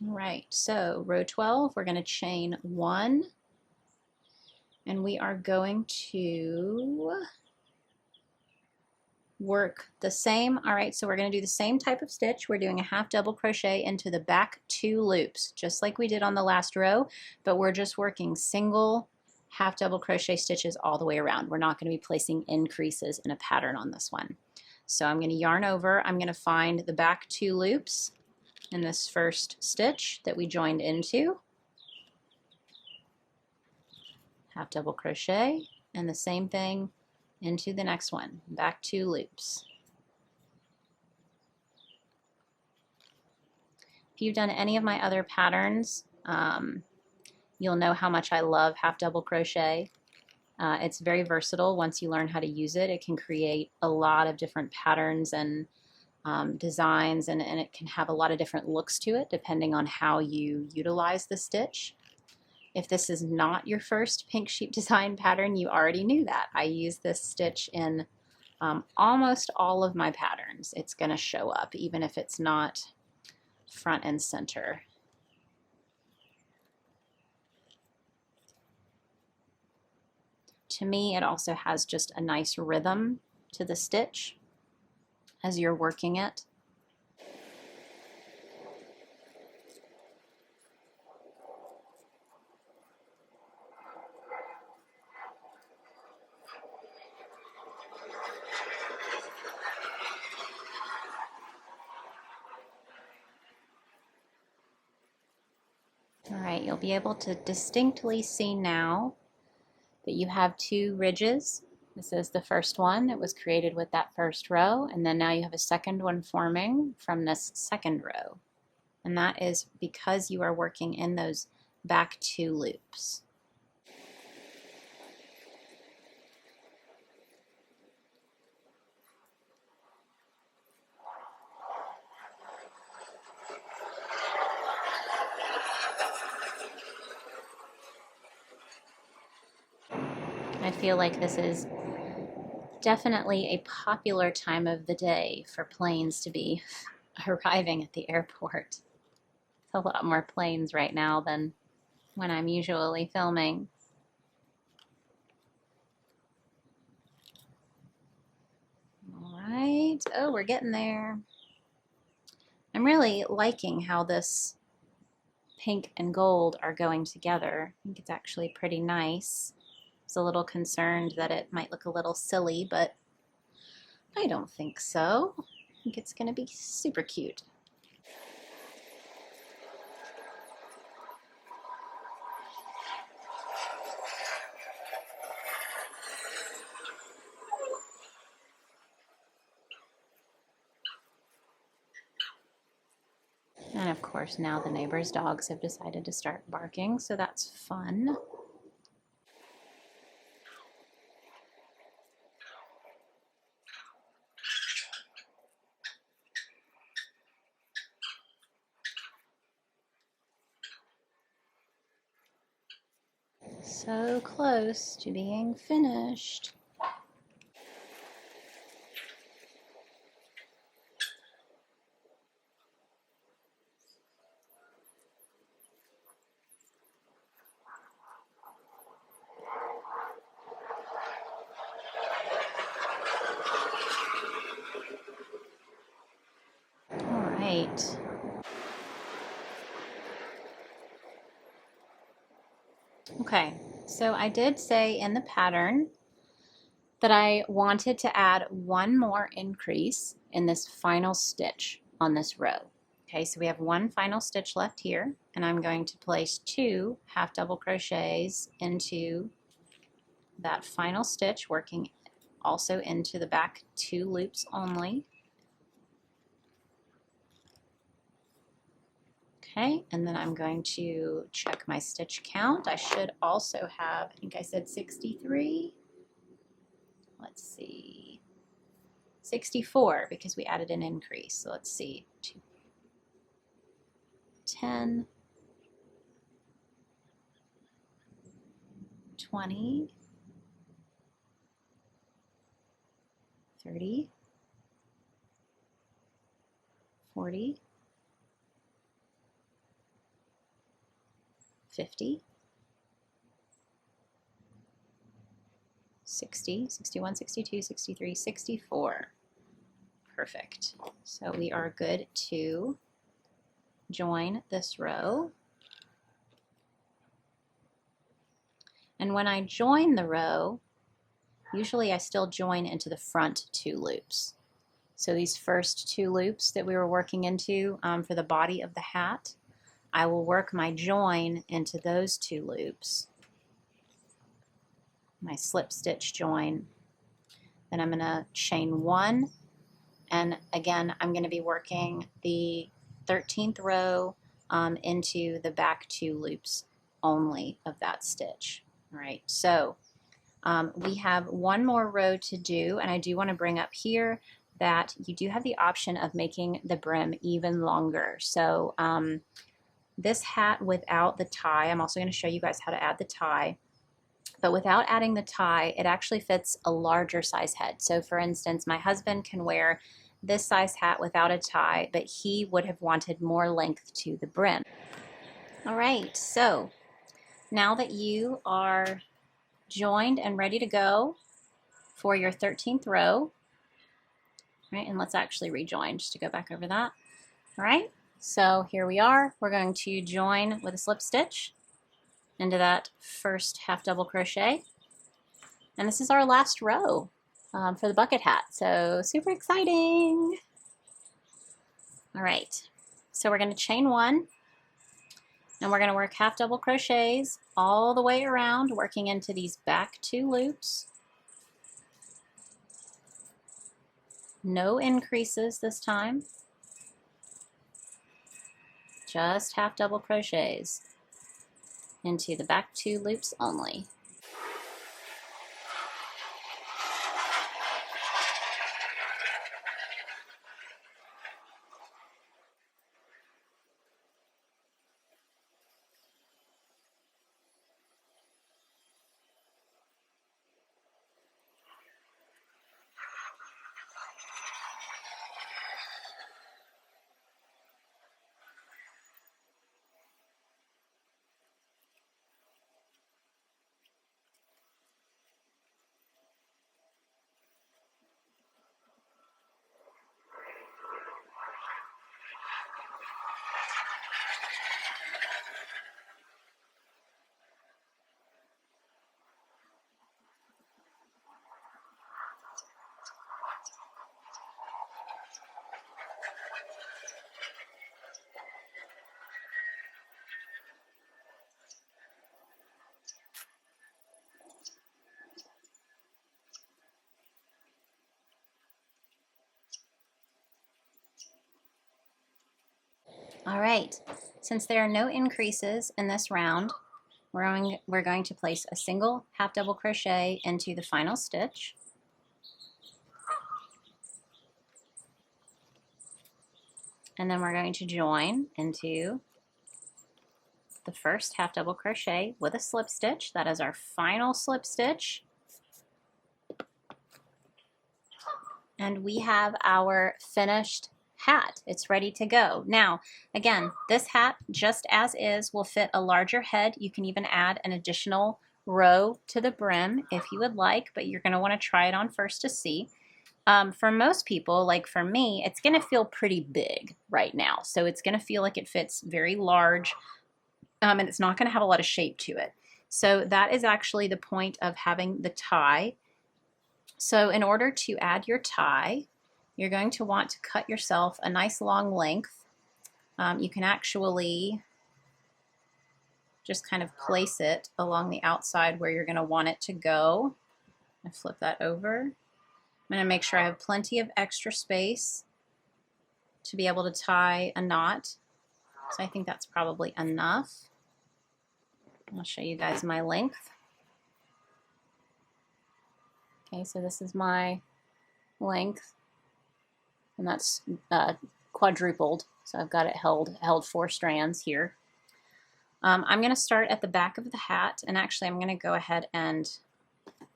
All right, so row 12, we're going to chain 1, and we are going to work the same. All right, so we're going to do the same type of stitch. We're doing a half double crochet into the back 2 loops, just like we did on the last row, but we're just working single half double crochet stitches all the way around. We're not going to be placing increases in a pattern on this one. So I'm going to yarn over. I'm going to find the back 2 loops in this first stitch that we joined into, half double crochet, and the same thing into the next one, back 2 loops. If you've done any of my other patterns, you'll know how much I love half double crochet. It's very versatile. Once you learn how to use it, it can create a lot of different patterns and designs, and it can have a lot of different looks to it depending on how you utilize the stitch. If this is not your first pink sheep design pattern, you already knew that. I use this stitch in almost all of my patterns. It's going to show up even if it's not front and center. To me, it also has just a nice rhythm to the stitch as you're working it. All right, you'll be able to distinctly see now that you have two ridges. This is the first one. It was created with that first row, and then now you have a second one forming from this second row. And that is because you are working in those back two loops. I feel like this is definitely a popular time of the day for planes to be arriving at the airport. It's a lot more planes right now than when I'm usually filming. All right, oh, we're getting there. I'm really liking how this pink and gold are going together. I think it's actually pretty nice. I was a little concerned that it might look a little silly, but I don't think so. I think it's going to be super cute. And of course now the neighbors' dogs have decided to start barking, so that's fun. So close to being finished. All right. Okay, so I did say in the pattern that I wanted to add one more increase in this final stitch on this row. Okay, so we have one final stitch left here, and I'm going to place 2 half double crochets into that final stitch, working also into the back 2 loops only. Okay, and then I'm going to check my stitch count. I should also have, I think I said 63. Let's see, 64 because we added an increase. So let's see, 10, 20, 30, 40, 50, 60, 61, 62, 63, 64. Perfect. So we are good to join this row. And when I join the row, usually I still join into the front 2 loops. So these first 2 loops that we were working into for the body of the hat, I will work my join into those 2 loops. My slip stitch join. Then I'm going to chain 1, and again I'm going to be working the 13th row into the back 2 loops only of that stitch. All right, so we have one more row to do, and I do want to bring up here that you do have the option of making the brim even longer. So this hat without the tie, I'm also going to show you guys how to add the tie, but without adding the tie, it actually fits a larger size head. So for instance, my husband can wear this size hat without a tie, but he would have wanted more length to the brim. All right, so now that you are joined and ready to go for your 13th row, right, and let's actually rejoin just to go back over that. All right, so here we are. We're going to join with a slip stitch into that first half double crochet, and this is our last row for the bucket hat, so super exciting. All right, so we're going to chain 1, And we're going to work half double crochets all the way around, working into these back 2 loops. No increases this time, just half double crochets into the back 2 loops only. All right, since there are no increases in this round, we're going to place a single half double crochet into the final stitch. And then we're going to join into the first half double crochet with a slip stitch. That is our final slip stitch. And we have our finished hat. It's ready to go. Now, again, this hat, just as is, will fit a larger head. You can even add an additional row to the brim if you would like, but you're going to want to try it on first to see. For most people, like for me, it's going to feel pretty big right now. So it's going to feel like it fits very large, and it's not going to have a lot of shape to it. So that is actually the point of having the tie. So in order to add your tie, you're going to want to cut yourself a nice long length. You can actually just kind of place it along the outside where you're going to want it to go. I flip that over. I'm going to make sure I have plenty of extra space to be able to tie a knot. So I think that's probably enough. I'll show you guys my length. Okay, so this is my length, and that's quadrupled. So I've got it held 4 strands here. I'm going to start at the back of the hat, and actually I'm going to go ahead and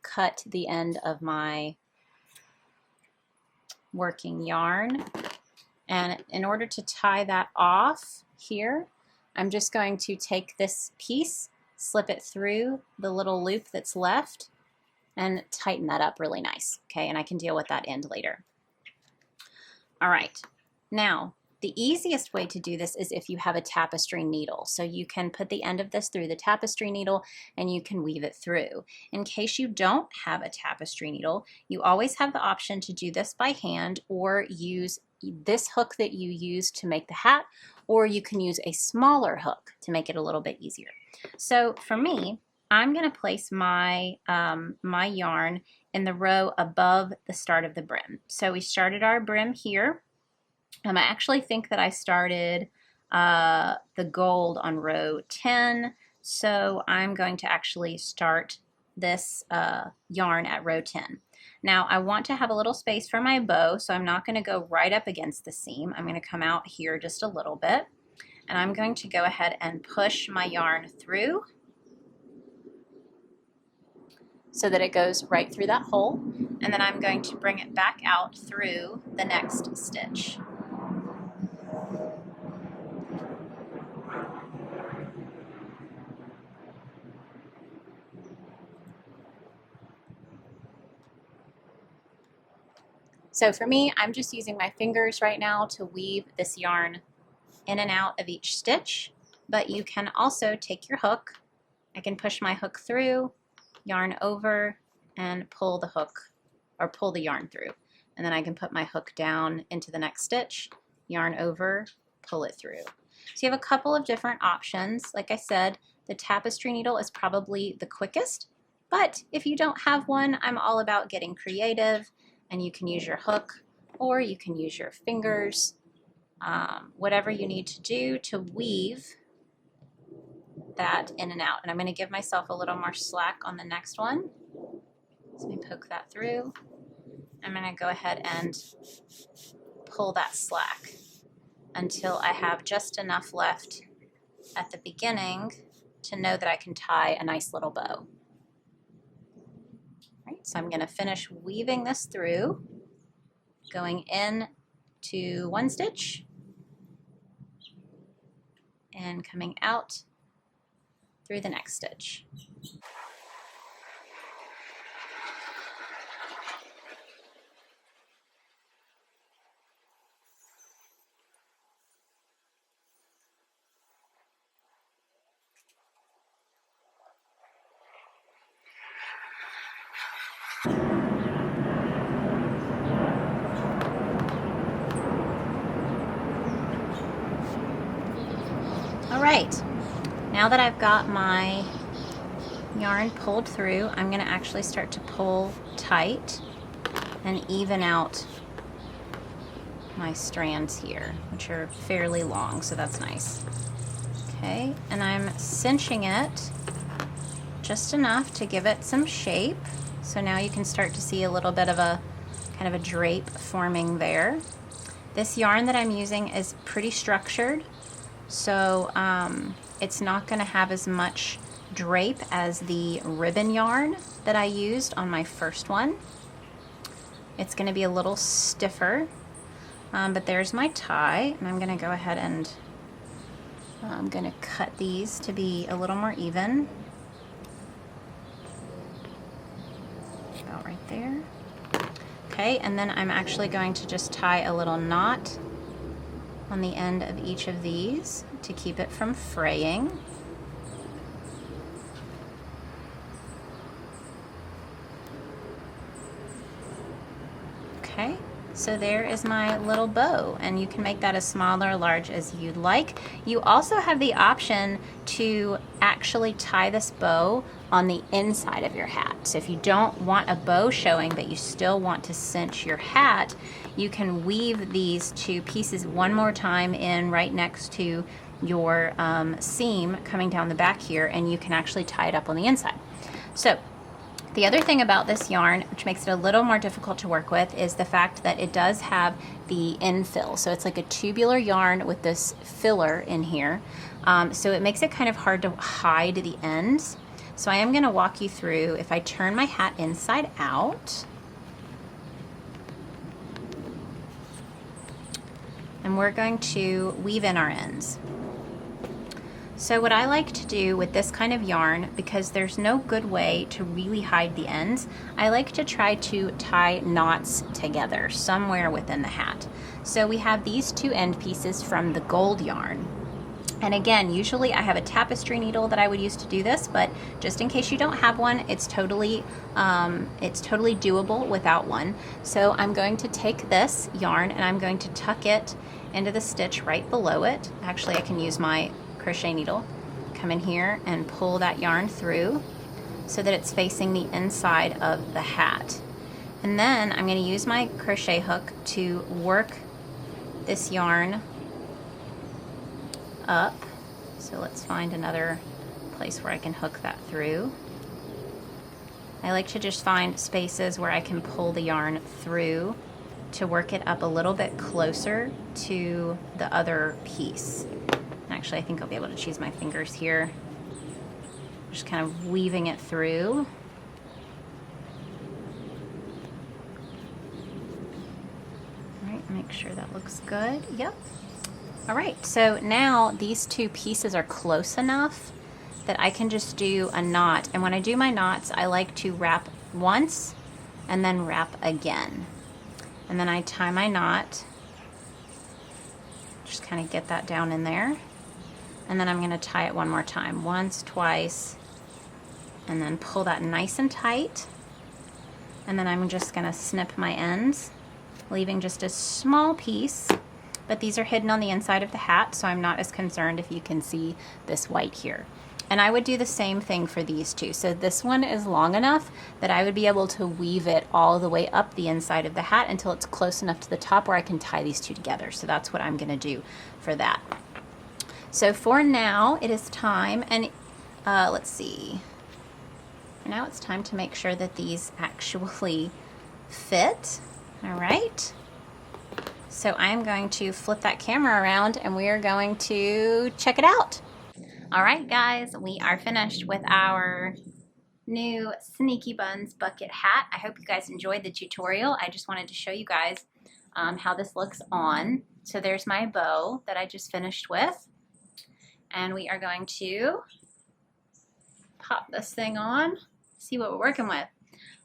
cut the end of my working yarn. And in order to tie that off here, I'm just going to take this piece, slip it through the little loop that's left, and tighten that up really nice. Okay, and I can deal with that end later. All right, now the easiest way to do this is if you have a tapestry needle. So you can put the end of this through the tapestry needle and you can weave it through. In case you don't have a tapestry needle, you always have the option to do this by hand or use this hook that you use to make the hat, or you can use a smaller hook to make it a little bit easier. So for me, I'm going to place my, my yarn in the row above the start of the brim. So we started our brim here. I actually think that I started the gold on row 10, so I'm going to actually start this yarn at row 10. Now I want to have a little space for my bow, so I'm not going to go right up against the seam. I'm going to come out here just a little bit, and I'm going to go ahead and push my yarn through so that it goes right through that hole, and then I'm going to bring it back out through the next stitch. So for me, I'm just using my fingers right now to weave this yarn in and out of each stitch, but you can also take your hook. I can push my hook through, yarn over, and pull the hook, or pull the yarn through. And then I can put my hook down into the next stitch, yarn over, pull it through. So you have a couple of different options. Like I said, the tapestry needle is probably the quickest, but if you don't have one, I'm all about getting creative, and you can use your hook or you can use your fingers, whatever you need to do to weave that in and out. And I'm going to give myself a little more slack on the next one. So let me poke that through. I'm going to go ahead and pull that slack until I have just enough left at the beginning to know that I can tie a nice little bow. All right, so I'm going to finish weaving this through, going in to one stitch and coming out through the next stitch. All right, now that I've got my yarn pulled through, I'm going to actually start to pull tight and even out my strands here, which are fairly long, so that's nice. Okay, and I'm cinching it just enough to give it some shape. So now you can start to see a little bit of a kind of a drape forming there. This yarn that I'm using is pretty structured, so it's not going to have as much drape as the ribbon yarn that I used on my first one. It's going to be a little stiffer, but there's my tie, and I'm going to go ahead and I'm going to cut these to be a little more even. About right there. Okay, and then I'm actually going to just tie a little knot on the end of each of these to keep it from fraying. Okay, so there is my little bow, and you can make that as small or large as you'd like. You also have the option to actually tie this bow on the inside of your hat. So if you don't want a bow showing but you still want to cinch your hat, you can weave these two pieces one more time in right next to your seam coming down the back here, and you can actually tie it up on the inside. So the other thing about this yarn, which makes it a little more difficult to work with, is the fact that it does have the infill. So it's like a tubular yarn with this filler in here. So it makes it kind of hard to hide the ends. So I am going to walk you through, if I turn my hat inside out, and we're going to weave in our ends. So what I like to do with this kind of yarn, because there's no good way to really hide the ends, I like to try to tie knots together somewhere within the hat. So we have these two end pieces from the gold yarn. And again, usually I have a tapestry needle that I would use to do this, but just in case you don't have one, it's totally doable without one. So I'm going to take this yarn and I'm going to tuck it into the stitch right below it. Actually, I can use my crochet needle, come in here and pull that yarn through so that it's facing the inside of the hat. And then I'm going to use my crochet hook to work this yarn up. So let's find another place where I can hook that through. I like to just find spaces where I can pull the yarn through to work it up a little bit closer to the other piece. Actually, I think I'll be able to choose my fingers here. Just kind of weaving it through. All right, make sure that looks good. Yep. All right, so now these two pieces are close enough that I can just do a knot. And when I do my knots, I like to wrap once and then wrap again. And then I tie my knot. Just kind of get that down in there. And then I'm going to tie it one more time, once, twice, and then pull that nice and tight. And then I'm just going to snip my ends, leaving just a small piece. but these are hidden on the inside of the hat, so I'm not as concerned if you can see this white here. And I would do the same thing for these two. So this one is long enough that I would be able to weave it all the way up the inside of the hat until it's close enough to the top where I can tie these two together. So that's what I'm gonna do for that. So for now, it is time, and let's see. For now it's time to make sure that these actually fit. All right. So I'm going to flip that camera around and we are going to check it out. All right, guys, we are finished with our new Sneaky Buns Bucket Hat. I hope you guys enjoyed the tutorial. I just wanted to show you guys how this looks on. So there's my bow that I just finished with. And we are going to pop this thing on, see what we're working with.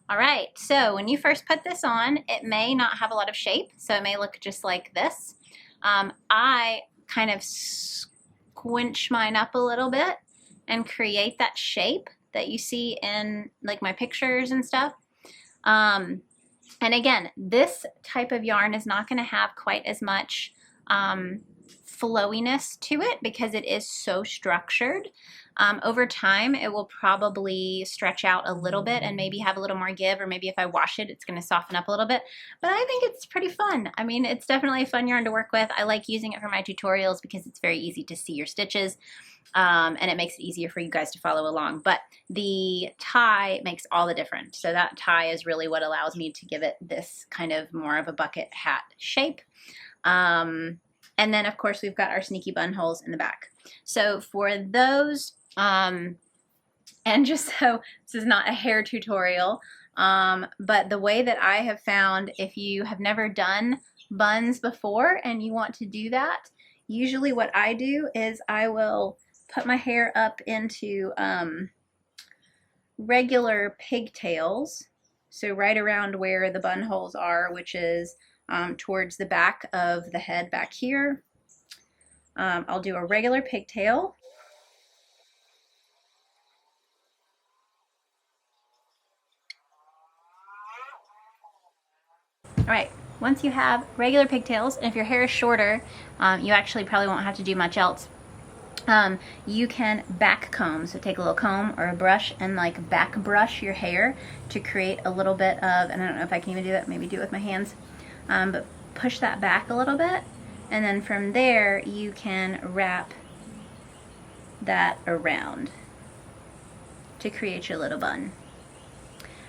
All right, so when you first put this on, it may not have a lot of shape, so it may look just like this. I kind of squinch mine up a little bit and create that shape that you see in like my pictures and stuff. And again, this type of yarn is not going to have quite as much flowiness to it because it is so structured. Over time, it will probably stretch out a little bit and maybe have a little more give, or maybe if I wash it, it's going to soften up a little bit. But I think it's pretty fun. I mean, it's definitely a fun yarn to work with. I like using it for my tutorials because it's very easy to see your stitches, and it makes it easier for you guys to follow along. But the tie makes all the difference. So that tie is really what allows me to give it this kind of more of a bucket hat shape. And then, of course, we've got our sneaky bun holes in the back. So for those, and just so this is not a hair tutorial, but the way that I have found, if you have never done buns before and you want to do that, usually what I do is I will put my hair up into regular pigtails, so right around where the bun holes are, which is towards the back of the head back here. I'll do a regular pigtail. All right, once you have regular pigtails, and if your hair is shorter, you actually probably won't have to do much else. You can back comb, so take a little comb or a brush and like back brush your hair to create a little bit of, and I don't know if I can even do that, maybe do it with my hands, but push that back a little bit, and then from there you can wrap that around to create your little bun.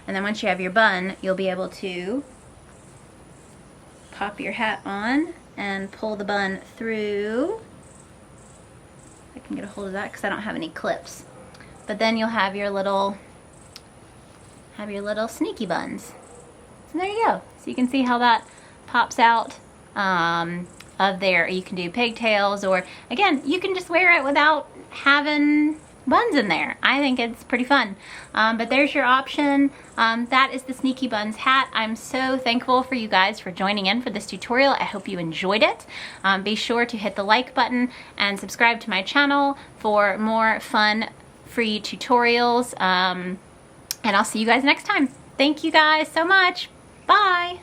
And then once you have your bun, you'll be able to pop your hat on and pull the bun through. I can get a hold of that because I don't have any clips. But then you'll have your little sneaky buns. And there you go. So you can see how that pops out of there. You can do pigtails, or again, you can just wear it without having buns in there. I think it's pretty fun. But there's your option. That is the Sneaky Buns hat. I'm so thankful for you guys for joining in for this tutorial. I hope you enjoyed it. Be sure to hit the like button and subscribe to my channel for more fun, free tutorials. And I'll see you guys next time. Thank you guys so much. Bye.